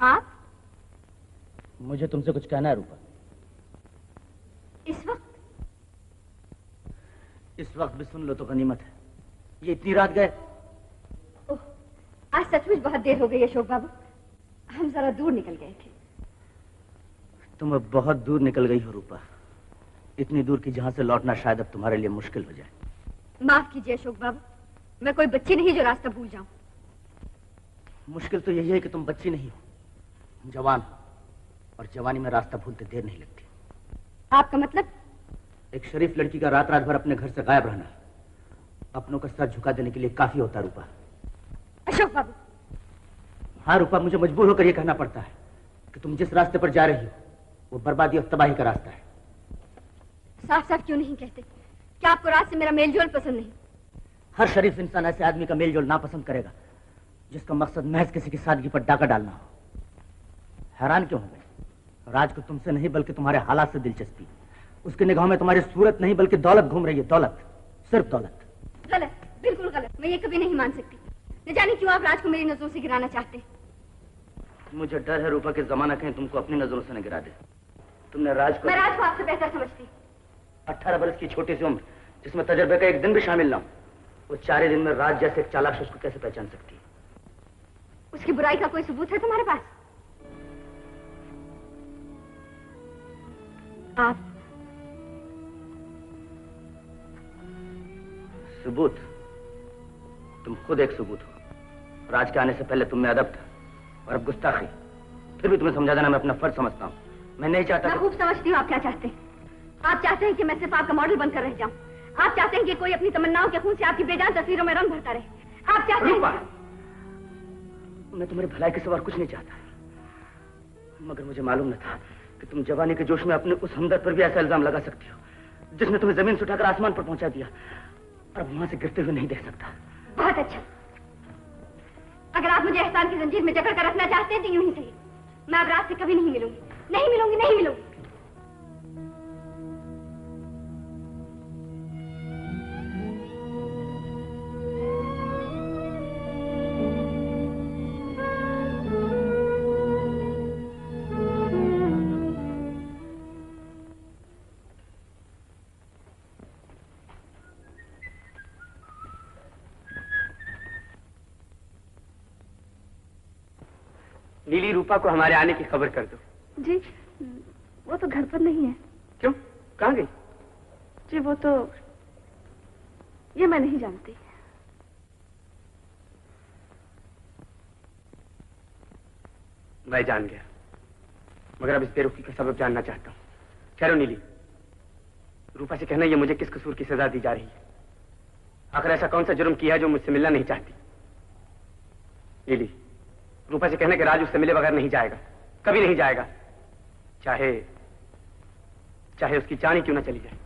आप? मुझे तुमसे कुछ कहना है रूपा। इस वक्त? इस वक्त भी सुन लो तो गनीमत है। ये इतनी रात गए? ओह, आज सचमुच बहुत देर हो गई अशोक बाबू। हम जरा दूर निकल गए थे। तुम अब बहुत दूर निकल गई हो रूपा, इतनी दूर की जहां से लौटना शायद अब तुम्हारे लिए मुश्किल हो जाए। माफ कीजिए अशोक बाबू, मैं कोई बच्ची नहीं जो रास्ता भूल जाऊं। मुश्किल तो यही है कि तुम बच्ची नहीं हो, जवान हो, और जवानी में रास्ता भूलते देर नहीं लगती। आपका मतलब? एक शरीफ लड़की का रात रात भर अपने घर से गायब रहना अपनों का सर झुका देने के लिए काफी होता रूपा। अशोक बाबू। हाँ रूपा, मुझे मजबूर होकर यह कहना पड़ता है कि तुम जिस रास्ते पर जा रही हो वो बर्बादी और तबाही का रास्ता है। साफ साफ क्यों नहीं कहते? क्या आपको रात से मेरा मेलजोल पसंद नहीं? हर शरीफ इंसान ऐसे आदमी का मेलजोल नापसंद करेगा जिसका मकसद महज किसी की सादगी पर डाका डालना हो। हैरान क्यों हो गए? राज को तुमसे नहीं बल्कि तुम्हारे हालात से दिलचस्पी। उसकी निगाहों में तुम्हारी सूरत नहीं बल्कि दौलत घूम रही है। दौलत, सिर्फ दौलत। गलत, बिल्कुल गलत। मैं ये कभी नहीं मान सकती। न जाने क्यों आप राज को मेरी नजरों से गिराना चाहते हैं। मुझे डर है रूपा कि जमाना कहीं तुमको अपनी नजरों से न गिरा दे। तुमने राज को... मैं राज को आपसे बेहतर समझती। 18 बरस की छोटी सी उम्र जिसमें तजर्बे का एक दिन भी शामिल ना हो, वो 4 दिन में राज जैसे एक चालाक शख्स को कैसे पहचान सकती है? उसकी बुराई का कोई सबूत है तुम्हारे पास? आप? सबूत? तुम खुद एक सबूत हो। राज के आने से पहले तुम में अदब था और अब गुस्ताखी। फिर भी तुम्हें समझा देना मैं अपना फर्ज समझता हूँ। मैं नहीं चाहता। मैं खूब समझती हूँ आप क्या चाहते हैं। आप चाहते हैं कि मैं सिर्फ आपका मॉडल बनकर रह जाऊं। आप चाहते हैं कि कोई अपनी तमन्नाओं के खून से आपकी बेजान तस्वीरों में रंग भरता रहे। आप चाहते हैं... मैं तुम्हारी भलाई के सिवा कुछ नहीं चाहता, मगर मुझे मालूम न था कि तुम जवानी के जोश में अपने उस हमदर्द पर भी ऐसा इल्जाम लगा सकती हो जिसने तुम्हें जमीन से उठाकर आसमान पर पहुंचा दिया और अब वहां से गिरते हुए नहीं देख सकता। बहुत अच्छा। अगर आप मुझे एहसान की जंजीर में जकड़ कर रखना चाहते हैं तो यूं ही सही। मैं अब रात से कभी नहीं मिलूंगी, नहीं मिलूंगी, नहीं मिलूंगी। नीली, रूपा को हमारे आने की खबर कर दो। जी, वो तो घर पर नहीं है। क्यों? कहाँ गई? जी वो तो... ये मैं नहीं जानती। मैं जान गया, मगर अब इस बेरुखी का सबब जानना चाहता हूँ। ठहरो नीली, रूपा से कहना ये मुझे किस कसूर की सजा दी जा रही है। आखिर ऐसा कौन सा जुर्म किया है जो मुझसे मिलना नहीं चाहती? नीली, रूपा से कहने के राज उससे मिले बगैर नहीं जाएगा, कभी नहीं जाएगा, चाहे चाहे उसकी जान ही क्यों ना चली जाए।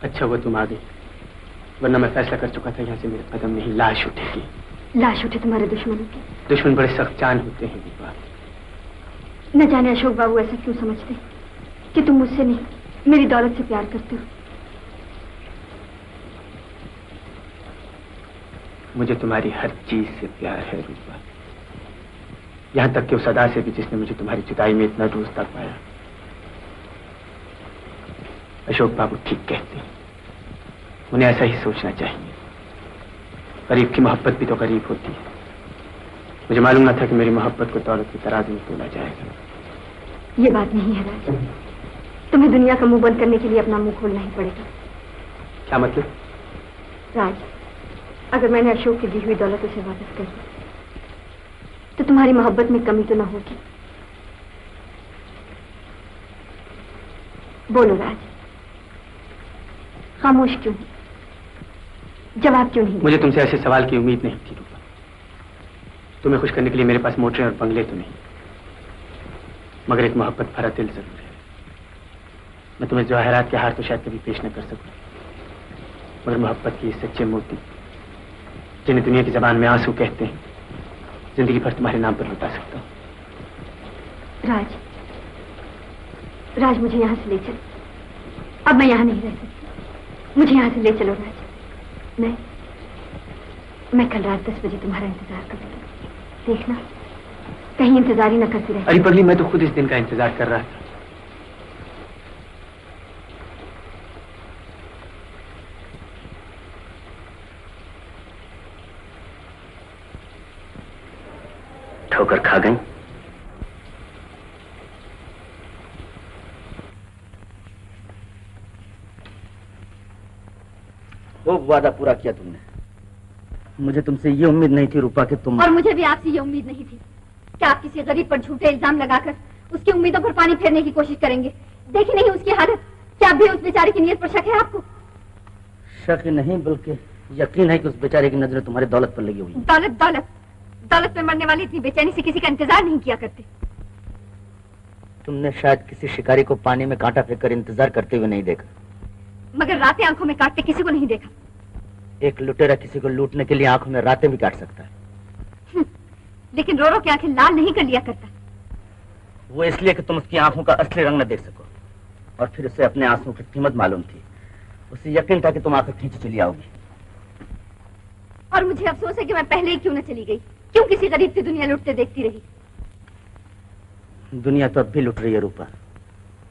अच्छा हुआ तुम आ गई, वरना मैं फैसला कर चुका था यहाँ से मेरे कदम नहीं लाश उठेगी। लाश उठे तुम्हारे दुश्मनों की? दुश्मन बड़े सख्त जान होते हैं दीपा। न जाने अशोक बाबू ऐसा क्यों समझते हैं कि तुम मुझसे नहीं मेरी दौलत से प्यार करते हो। मुझे तुम्हारी हर चीज से प्यार है रूपा, यहाँ तक कि उस अदा से भी जिसने मुझे तुम्हारी जुदाई में इतना रोज तक पाया। अशोक बाबू ठीक कहते हैं, उन्हें ऐसा ही सोचना चाहिए। गरीब की मोहब्बत भी तो गरीब होती है। मुझे मालूम न था कि मेरी मोहब्बत को दौलत की तराजू में तोला जाएगा। ये बात नहीं है राज, तुम्हें दुनिया का मुंह बंद करने के लिए अपना मुंह खोलना ही पड़ेगा। क्या मतलब? राज, अगर मैंने अशोक की दी हुई दौलत उसे वापस कर दी तो तुम्हारी मोहब्बत में कमी तो न होगी। बोलो राज, खामोश क्यों? जवाब क्यों नहीं? मुझे तुमसे ऐसे सवाल की उम्मीद नहीं थी रूपा। तुम्हें खुश करने के लिए मेरे पास मोटरें और बंगले तो नहीं, मगर एक मोहब्बत भरा दिल जरूर है। मैं तुम्हें जवाहरात के हार तो शायद कभी पेश न कर सकूं, मगर मोहब्बत की सच्चे मोती जिन्हें दुनिया की जबान में आंसू कहते हैं, जिंदगी भर तुम्हारे नाम पर लुटा सकता हूँ। राज, राज मुझे यहाँ से ले चलो। अब मैं यहाँ नहीं रह सकती, मुझे यहाँ से ले चलो राज। मैं कल रात 10 बजे तुम्हारा इंतजार करूंगी। देखना कहीं इंतजार ही न करती रहे। अरे पगली, मैं तो खुद इस दिन का इंतजार कर रहा था। ठोकर खा गई। वो वादा पूरा किया तुमने। मुझे तुमसे ये उम्मीद नहीं थी रूपा कि तुम, और मुझे भी आपसे ये उम्मीद नहीं थी कि आप किसी गरीब पर झूठे इल्जाम लगाकर उसकी उम्मीदों पर पानी फेरने की कोशिश करेंगे। देखी नहीं उसकी हालत, क्या अब भी उस बेचारे की नीयत पर शक है आपको? शक नहीं बल्कि यकीन है कि उस बेचारे की नजरें तुम्हारी दौलत पर लगी हुई है। दौलत दौलत दौलत में मरने वाली इतनी बेचैनी से किसी का इंतजार नहीं किया करते। तुमने शायद किसी शिकारी को पानी में कांटा फेंक कर इंतजार करते हुए नहीं देखा, मगर रातें आंखों में काटते किसी को नहीं देखा। एक लुटेरा किसी को लूटने के लिए आंखों में रातें भी काट सकता है, लेकिन रो रो के आंखें लाल नहीं कर लिया करता। वो इसलिए कि तुम उसकी आंखों का असली रंग न देख सको, और फिर उसे अपने आंसुओं की कीमत मालूम थी। उसे यकीन था कि तुम आकर खींच चली आओगी। और मुझे अफसोस है कि मैं पहले ही क्यों न चली गई, क्यों किसी गरीब की दुनिया लुटते देखती रही। दुनिया तो अब भी लुट रही है रूपा,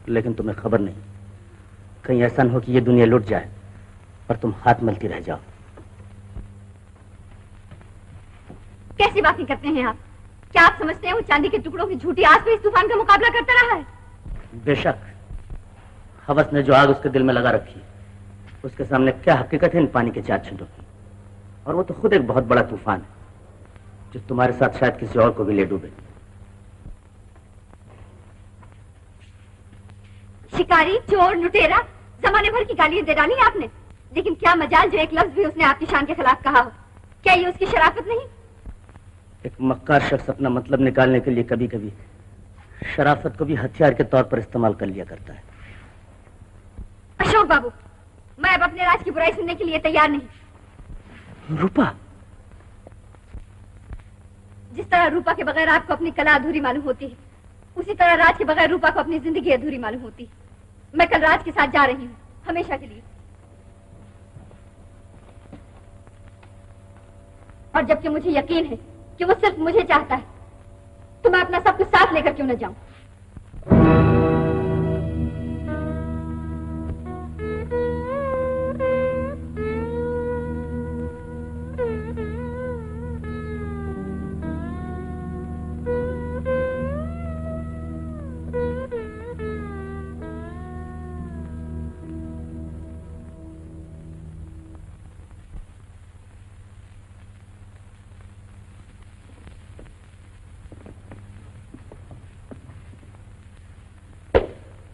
लेकिन तुम्हें खबर नहीं, कहीं ऐसा न हो कि ये दुनिया लुट जाए और तुम हाथ मलती रह जाओ। कैसी बातें करते हैं आप? क्या आप समझते हैं वो चांदी के टुकड़ों की झूठी आस पे इस तूफान का मुकाबला करता रहा है? बेशक, हवस ने जो आग उसके दिल में लगा रखी, उसके सामने क्या हकीकत है इन पानी के 4 छींटों की? और वो तो खुद एक बहुत बड़ा तूफान है जो तुम्हारे साथ शायद किसी और को भी ले डूबे। शिकारी, चोर, लुटेरा, जमाने भर की गालियां दे डाली आपने, लेकिन क्या मजाल जो एक लफ्ज भी उसने आपकी शान के खिलाफ कहा हो। क्या ये उसकी शराफत नहीं? एक मक्कार शख्स अपना मतलब निकालने के लिए कभी कभी शराफत को भी हथियार के तौर पर इस्तेमाल कर लिया करता है। अशोक बाबू, मैं अब अपने राज की बुराई सुनने के लिए तैयार नहीं। रूपा, जिस तरह रूपा के बगैर आपको अपनी कला अधूरी मालूम होती है, उसी तरह राज के बगैर रूपा को अपनी जिंदगी अधूरी मालूम होती है। मैं कल राज के साथ जा रही हूँ, हमेशा के लिए। और जबकि मुझे यकीन है कि वो सिर्फ मुझे चाहता है, तो मैं अपना सब कुछ साथ लेकर क्यों न जाऊं?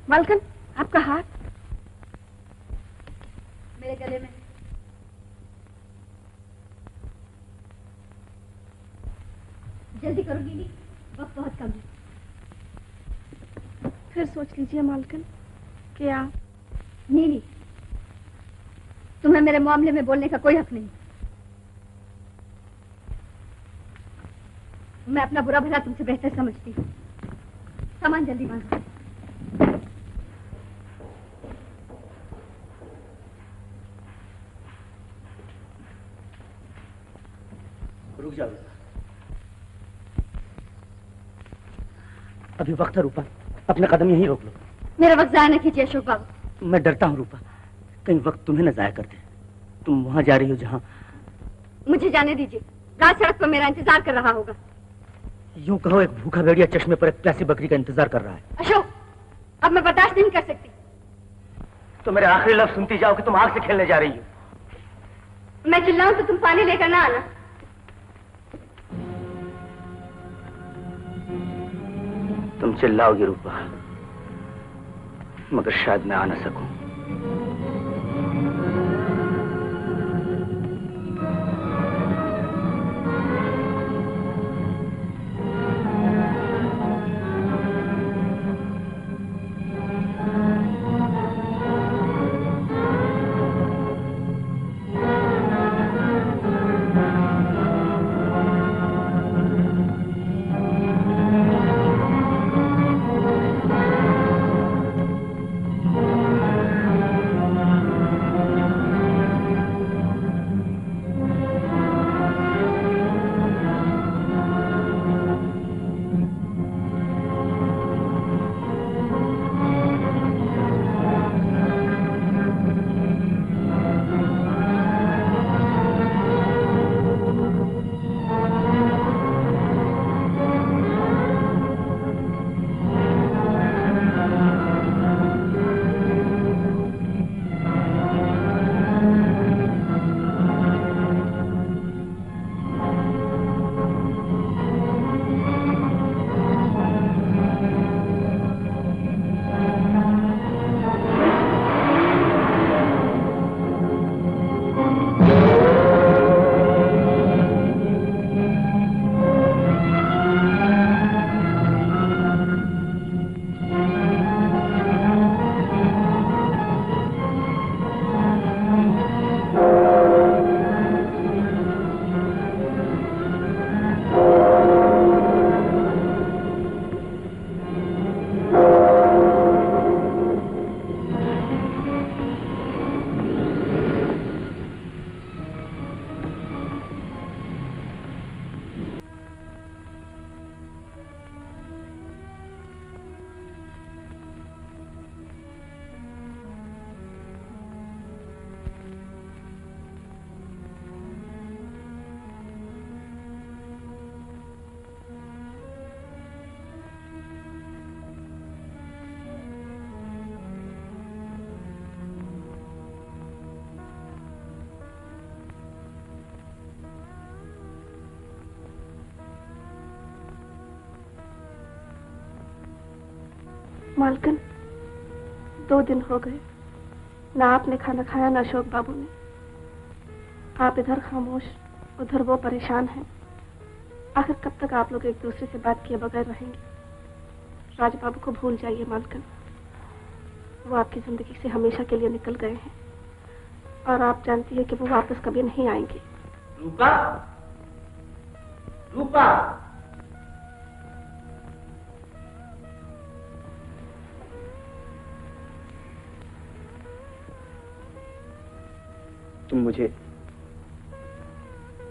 मालकन, आपका हाथ मेरे गले में। जल्दी करो नीली, वक्त बहुत कम है। फिर सोच लीजिए मालकन कि आप। नीली, तुम्हें मेरे मामले में बोलने का कोई हक नहीं। मैं अपना बुरा भला तुमसे बेहतर समझती हूँ। सामान जल्दी बांधो। रुक जाओ, अभी वक्त है रूपा, अपने कदम यहीं रोक लो। मेरा वक्त जाया न कीजिए अशोक बाबू। मैं डरता हूँ रूपा, कहीं वक्त तुम्हें न जाया कर दे। तुम वहां जा रही हो जहां। मुझे जाने दीजिए, रात सड़क पर मेरा इंतजार कर रहा होगा। यूं कहो एक भूखा भेड़िया चश्मे पर एक प्यासी बकरी का इंतजार कर रहा है। अशोक, अब मैं बर्दाश्त नहीं कर सकती। तो मेरे आखिरी लफ्ज सुनती जाओ कि तुम आग से खेलने जा रही हो। मैं चिल्लाऊं तो तुम पानी लेकर ना आना। तुम चिल्लाओगी रूपा, मगर शायद मैं आ न सकूं। मालकिन, 2 दिन हो गए, ना आपने खाना खाया ना अशोक बाबू ने। आप इधर खामोश, उधर वो परेशान हैं। आखिर कब तक आप लोग एक दूसरे से बात किए बगैर रहेंगे? राज बाबू को भूल जाइए मालकिन, वो आपकी जिंदगी से हमेशा के लिए निकल गए हैं और आप जानती है कि वो वापस कभी नहीं आएंगे। रूपा, रूपा, तुम मुझे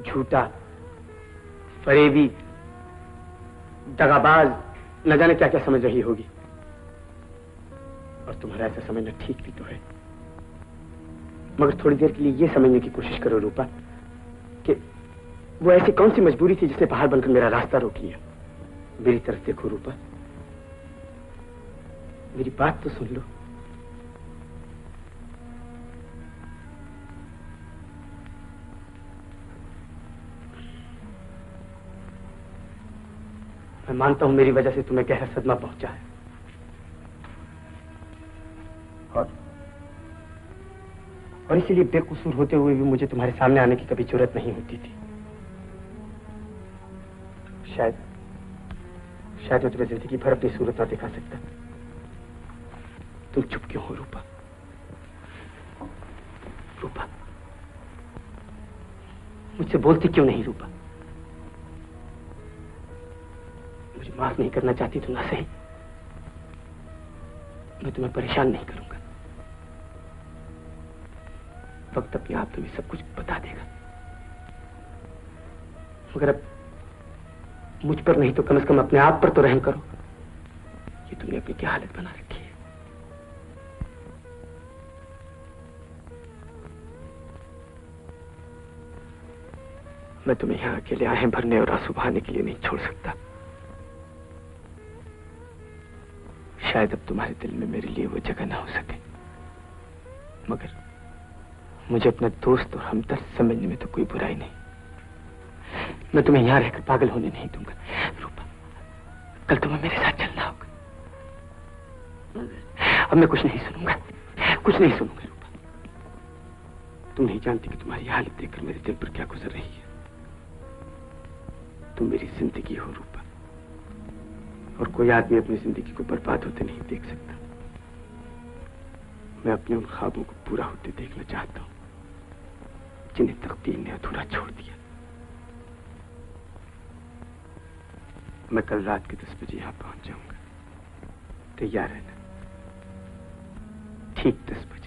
झूठा, फरेबी, दगाबाज न जाने क्या क्या समझ रही होगी, और तुम्हारा ऐसा समझना ठीक भी तो है। मगर थोड़ी देर के लिए ये समझने की कोशिश करो रूपा कि वो ऐसी कौन सी मजबूरी थी जिसने पहाड़ बनकर मेरा रास्ता रोक लिया। मेरी तरफ देखो रूपा, मेरी बात तो सुन लो। मैं मानता हूं मेरी वजह से तुम्हें गहरा सदमा पहुंचा है, और इसीलिए बेकसूर होते हुए भी मुझे तुम्हारे सामने आने की कभी जरूरत नहीं होती थी। शायद मैं तुम्हें जिंदगी भर अपनी सूरत ना दिखा सकता। तुम चुप क्यों हो रूपा? रूपा, मुझसे बोलती क्यों नहीं रूपा? मुझे माफ नहीं करना चाहती तो ना सही, मैं तुम्हें परेशान नहीं करूंगा। वक्त अपने आप तुम्हें सब कुछ बता देगा, मगर अब मुझ पर नहीं तो कम से कम अपने आप पर तो रहम करो। ये तुमने अपनी क्या हालत बना रखी है। मैं तुम्हें यहां अकेले आहें भरने और आंसू बहाने के लिए नहीं छोड़ सकता। शायद अब तुम्हारे दिल में मेरे लिए वो जगह ना हो सके, मगर मुझे अपना दोस्त और हमदर्द समझने में तो कोई बुराई नहीं। मैं तुम्हें यहां रहकर पागल होने नहीं दूंगा रूपा। कल तुम्हें मेरे साथ चलना होगा। अब मैं कुछ नहीं सुनूंगा, कुछ नहीं सुनूंगा रूपा। तुम नहीं जानती कि तुम्हारी हालत देखकर मेरे दिल पर क्या गुजर रही है। तुम मेरी जिंदगी हो रूपा, और कोई आदमी अपनी जिंदगी को बर्बाद होते नहीं देख सकता। मैं अपने उन ख्वाबों को पूरा होते देखना चाहता हूं जिन्हें तकदीर ने अधूरा छोड़ दिया। मैं कल रात के 10 बजे यहां पहुंच जाऊंगा। तैयार रहना, ठीक 10 बजे।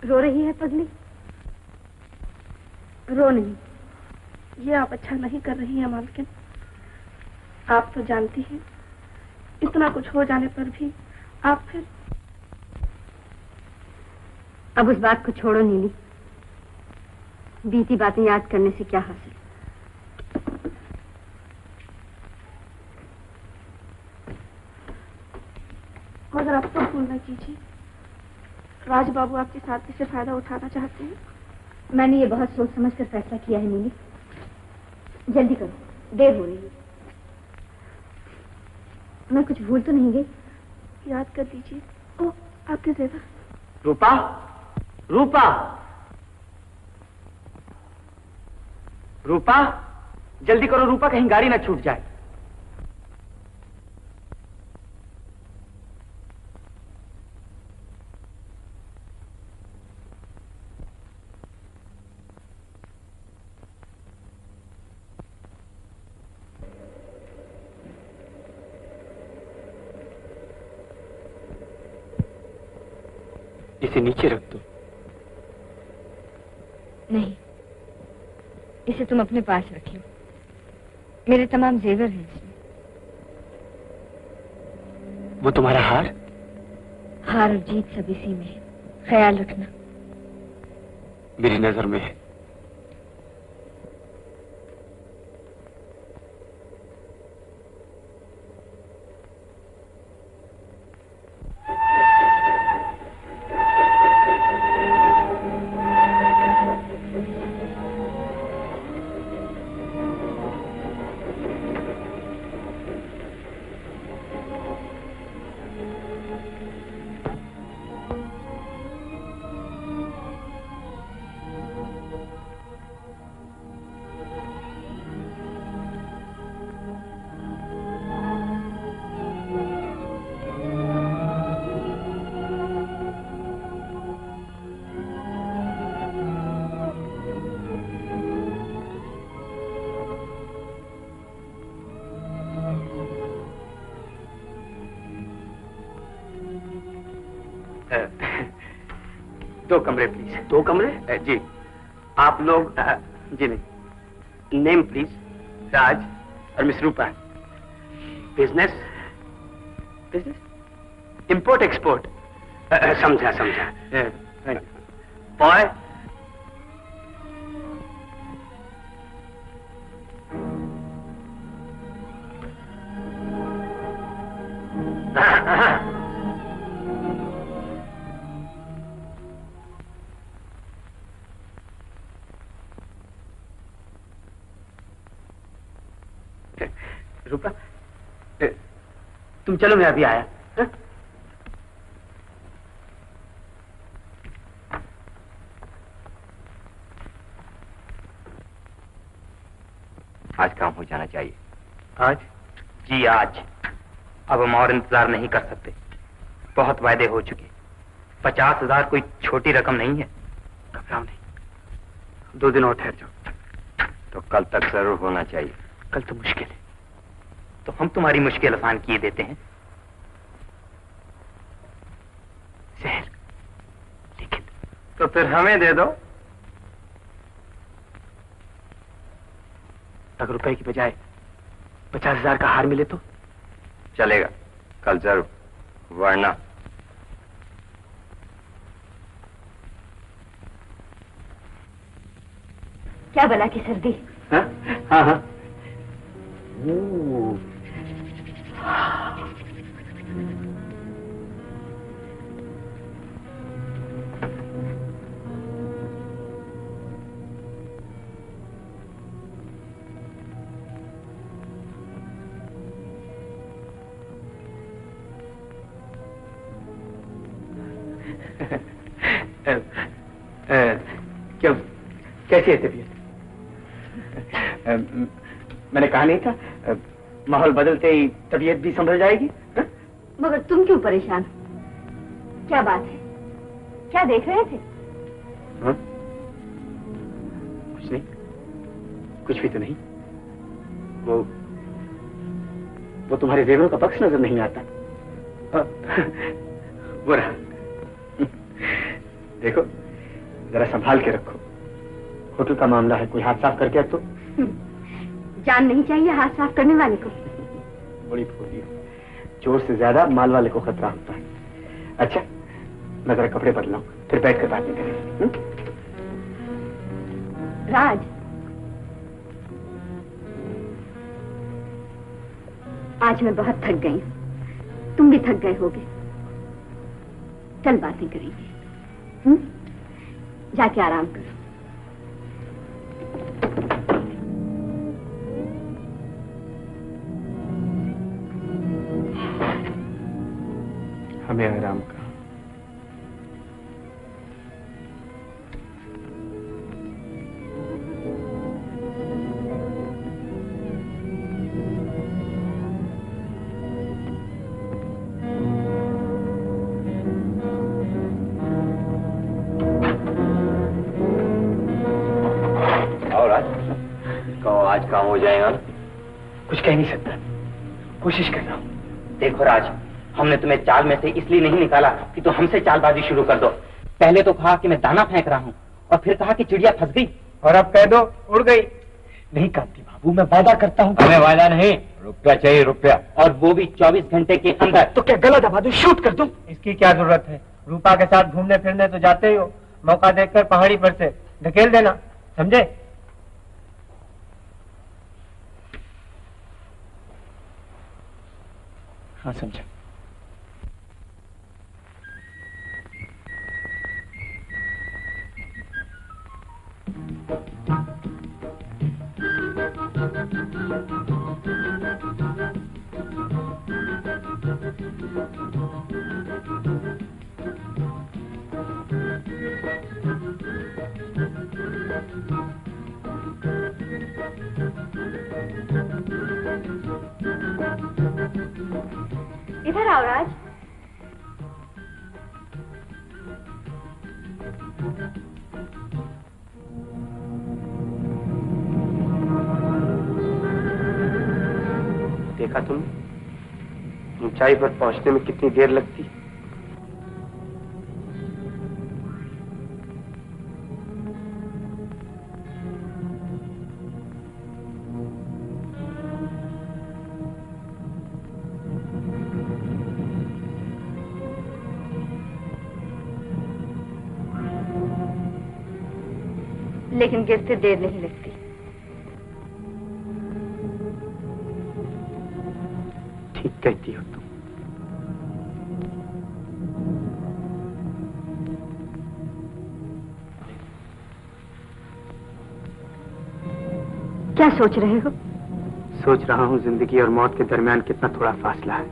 रो रही है पगली? रो नहीं, ये आप अच्छा नहीं कर रही हैं मालकिन। आप तो जानती हैं, इतना कुछ हो जाने पर भी आप फिर। अब उस बात को छोड़ो नीली, बीती बातें याद करने से क्या हासिल। मगर अब तो भूल न कीजिए, राज बाबू आपकी साथी से फायदा उठाना चाहते हैं। मैंने ये बहुत सोच समझ कर फैसला किया है नीली। जल्दी करो, देर हो रही है। मैं कुछ भूल तो नहीं गई? याद कर लीजिए। ओह, आपके जेवर। रूपा, रूपा, रूपा, जल्दी करो रूपा, कहीं गाड़ी ना छूट जाए। इसे नीचे रख दो। नहीं, इसे तुम अपने पास रख लो। मेरे तमाम जेवर हैं इसमें। वो तुम्हारा हार? हार और जीत सब इसी में है, ख्याल रखना। मेरी नजर में है। दो कमरे प्लीज। दो कमरे? जी। आप लोग जी नहीं। Name please. राज और miss Rupa. Business? Business import export. समझा समझा। बॉय रूपा तुम चलो, मैं अभी आया। हा? आज काम हो जाना चाहिए। आज? जी आज। अब हम और इंतजार नहीं कर सकते। बहुत वायदे हो चुके। 50,000 कोई छोटी रकम नहीं है। घबराओ नहीं, 2 दिन और ठहर जाओ। तो कल तक जरूर होना चाहिए। कल तो मुश्किल है। तो हम तुम्हारी मुश्किल आसान किए देते हैं। जहर, लेकिन तो फिर हमें दे दो। अगर रुपए की बजाय 50,000 का हार मिले तो? चलेगा, कल जरूर, वरना क्या बला की सर्दी? हाँ हाँ हाँ। क्यों, कैसी है तबीयत? मैंने कहा नहीं था, माहौल बदलते ही तबीयत भी संभल जाएगी। हा? मगर तुम क्यों परेशान हो? क्या बात है? क्या देख रहे थे? हा? कुछ नहीं, कुछ भी तो नहीं। वो तुम्हारे जेवरों का बक्स नजर नहीं आता। वो रहा। देखो, जरा संभाल के रखो, होटल का मामला है, कोई हाथ साफ करके तो। जान नहीं चाहिए हाथ साफ करने वाले को। बड़ी फूली हो, चोर से ज्यादा माल वाले को खतरा होता है। अच्छा, मैं जरा कपड़े बदलाऊं, फिर बैठ कर बातें करेंगे। राज, आज मैं बहुत थक गई हूं, तुम भी थक गए होगे। चल बातें करेंगे। जाके आराम करो। हमें आराम का। आज काम हो जाएगा? कुछ कह नहीं सकता, कोशिश कर रहा हूं। देखो राज, हमने तुम्हें चाल में से इसलिए नहीं निकाला कि तुम हमसे चालबाजी शुरू कर दो। पहले तो कहा कि मैं दाना फेंक रहा हूं, और फिर कहा कि चिड़िया फंस गई। और अब कह दो उड़ गई। नहीं कांति बाबू, मैं वादा करता हूँ। हमें वादा नहीं, रुपया चाहिए, रुपया। और वो भी 24 घंटे के अंदर। तो क्या गला दबा दूं, शूट कर दूं? इसकी क्या जरूरत है? रूपा के साथ घूमने फिरने तो जाते ही हो, मौका देखकर पहाड़ी पर से धकेल देना, समझे? हाँ समझा। इधर आओ राज। देखा तुम, ऊंचाई पर पहुंचने में कितनी देर लगती। लेकिन गिरते देर नहीं लगती। ठीक कहती हो तुम। क्या सोच रहे हो? सोच रहा हूँ जिंदगी और मौत के दरमियान कितना थोड़ा फासला है।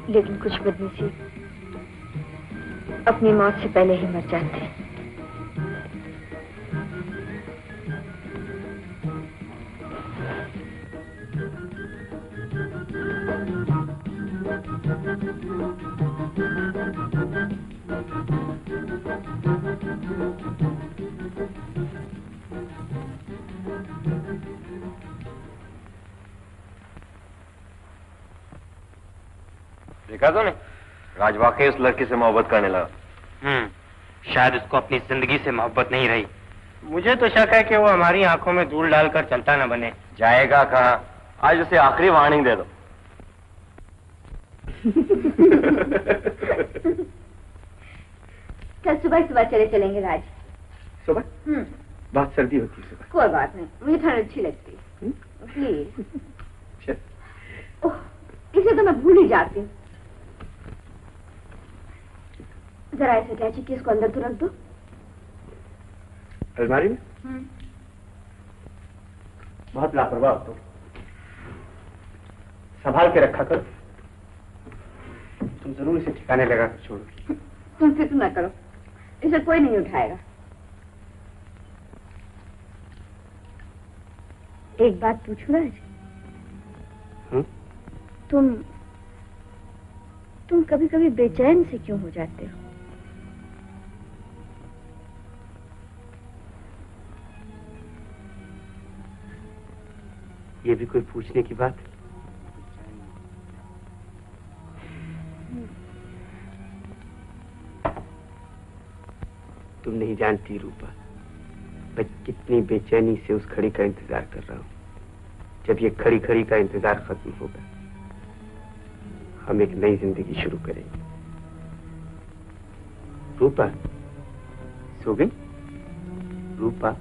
लेकिन कुछ बदनसीब अपनी मौत से पहले ही मर जाते हैं। देखा तो नहीं, राज वाकई उस लड़की से मोहब्बत करने लगा। शायद उसको अपनी जिंदगी से मोहब्बत नहीं रही। मुझे तो शक है कि वो हमारी आंखों में धूल डालकर चलता न बने। जाएगा कहाँ? आज उसे आखिरी वार्निंग दे दो। कल सुबह सुबह चले चलेंगे राज। सुबह? बहुत सर्दी होती है सुबह। कोई बात नहीं, मुझे ठंड अच्छी लगती है। प्लीज। इसे तो मैं भूल ही जाती हूँ। जरा ऐसे कैची कि इसको अंदर तो रख दो। अलमारी में? बहुत लापरवाह हो तुम। संभाल के रखा करो। तुम जरूर इसे ठिकाने लगा कर छोड़ोगी। तुम फिक्र न करो, इसे कोई नहीं उठाएगा। एक बात पूछूं राज? तुम कभी कभी बेचैन से क्यों हो जाते हो? ये भी कोई पूछने की बात है? तुम नहीं जानती रूपा, मैं कितनी बेचैनी से उस घड़ी का इंतजार कर रहा हूँ जब ये घड़ी घड़ी का इंतजार खत्म होगा। हम एक नई जिंदगी शुरू करेंगे। रूपा, सो गई? रूपा,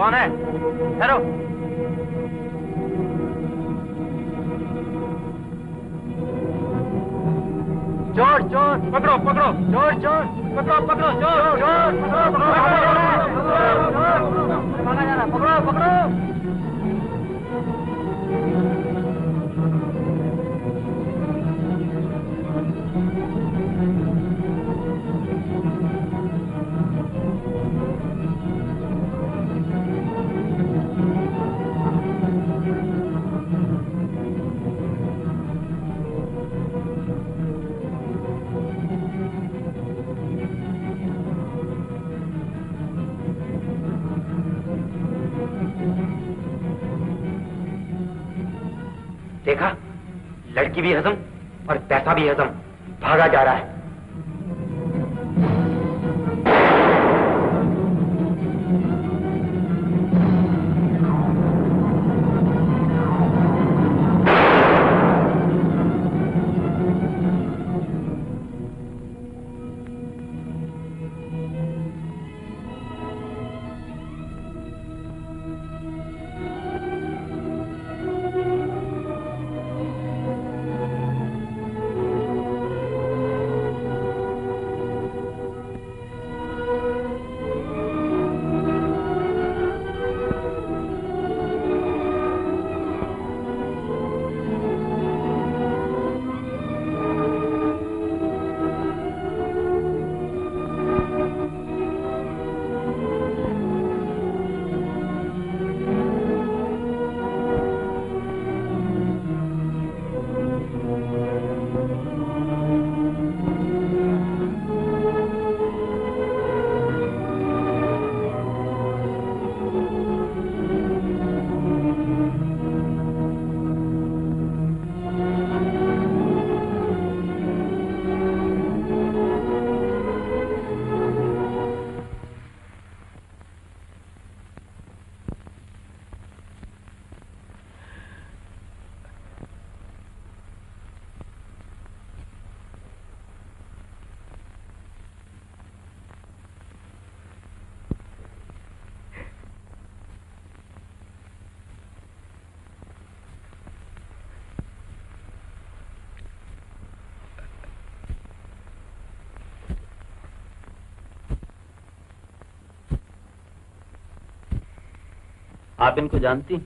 कौन है? ठहरो। चोर चोर पकड़ो पकड़ो, चोर चोर पकड़ो पकड़ो, चोर चोर पकड़ो पकड़ो, भागा जा रहा, पकड़ो पकड़ो। देखा, लड़की भी हजम और पैसा भी हजम, भागा जा रहा है। आप इनको जानती?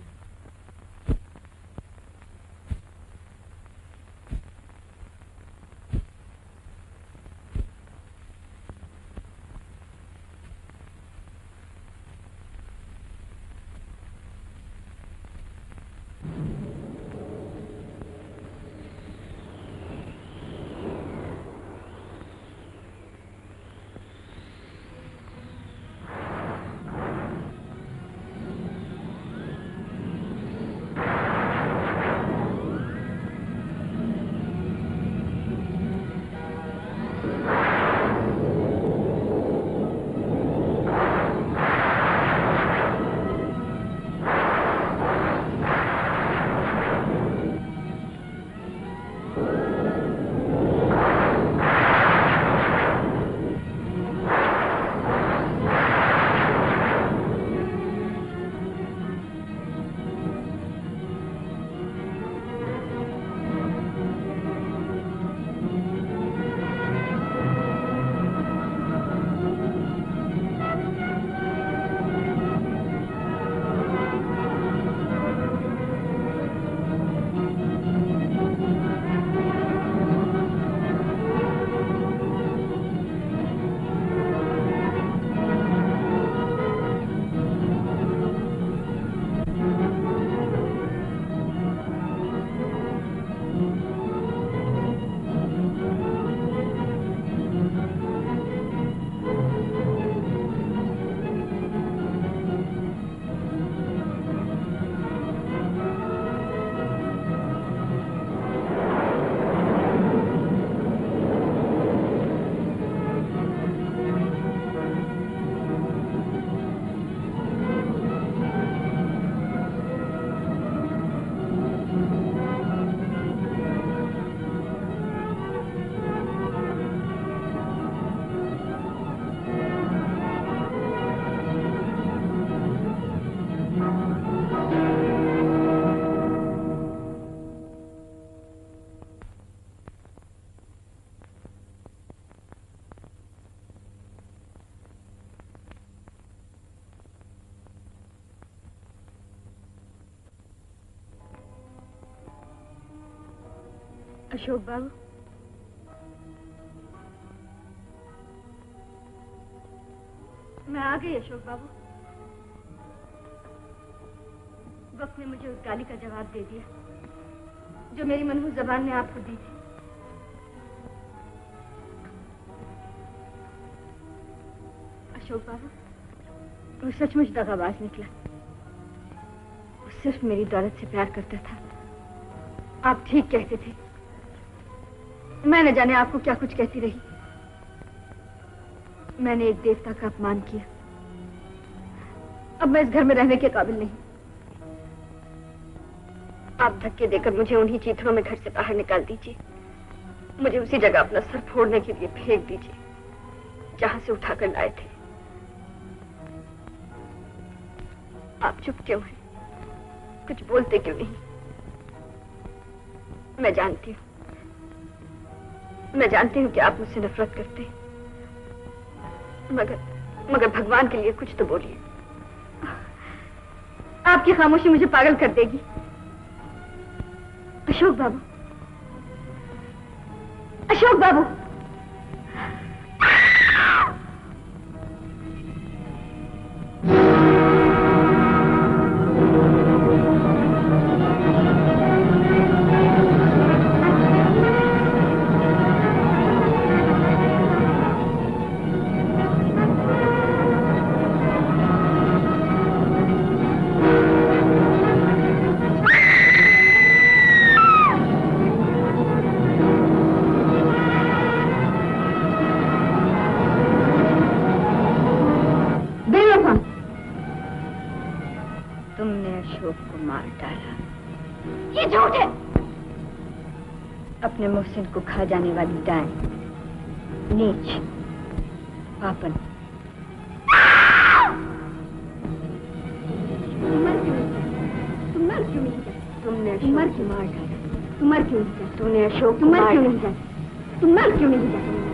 अशोक बाबू, मैं आ गई। अशोक बाबू, वक्त ने मुझे उस गाली का जवाब दे दिया जो मेरी मनहूस जबान ने आपको दी थी। अशोक बाबू, वो सचमुच दगाबाज निकला। वो सिर्फ मेरी दौलत से प्यार करता था। आप ठीक कहते थे। मैं न जाने आपको क्या कुछ कहती रही। मैंने एक देवता का अपमान किया। अब मैं इस घर में रहने के काबिल नहीं। आप धक्के देकर मुझे उन्हीं चीथड़ों में घर से बाहर निकाल दीजिए। मुझे उसी जगह अपना सर फोड़ने के लिए फेंक दीजिए जहां से उठाकर लाए थे। आप चुप क्यों हैं? कुछ बोलते क्यों नहीं? मैं जानती हूँ कि आप मुझसे नफरत करते हैं, मगर भगवान के लिए कुछ तो बोलिए। आपकी खामोशी मुझे पागल कर देगी। अशोक बाबू, अशोक बाबू, अपने मोहसिन को खा जाने वाली डायन, नीच, पापन। तुमने अशोक को मार डाला। तुम मर क्यों नहीं जाते? तुम मर क्यों नहीं जाते?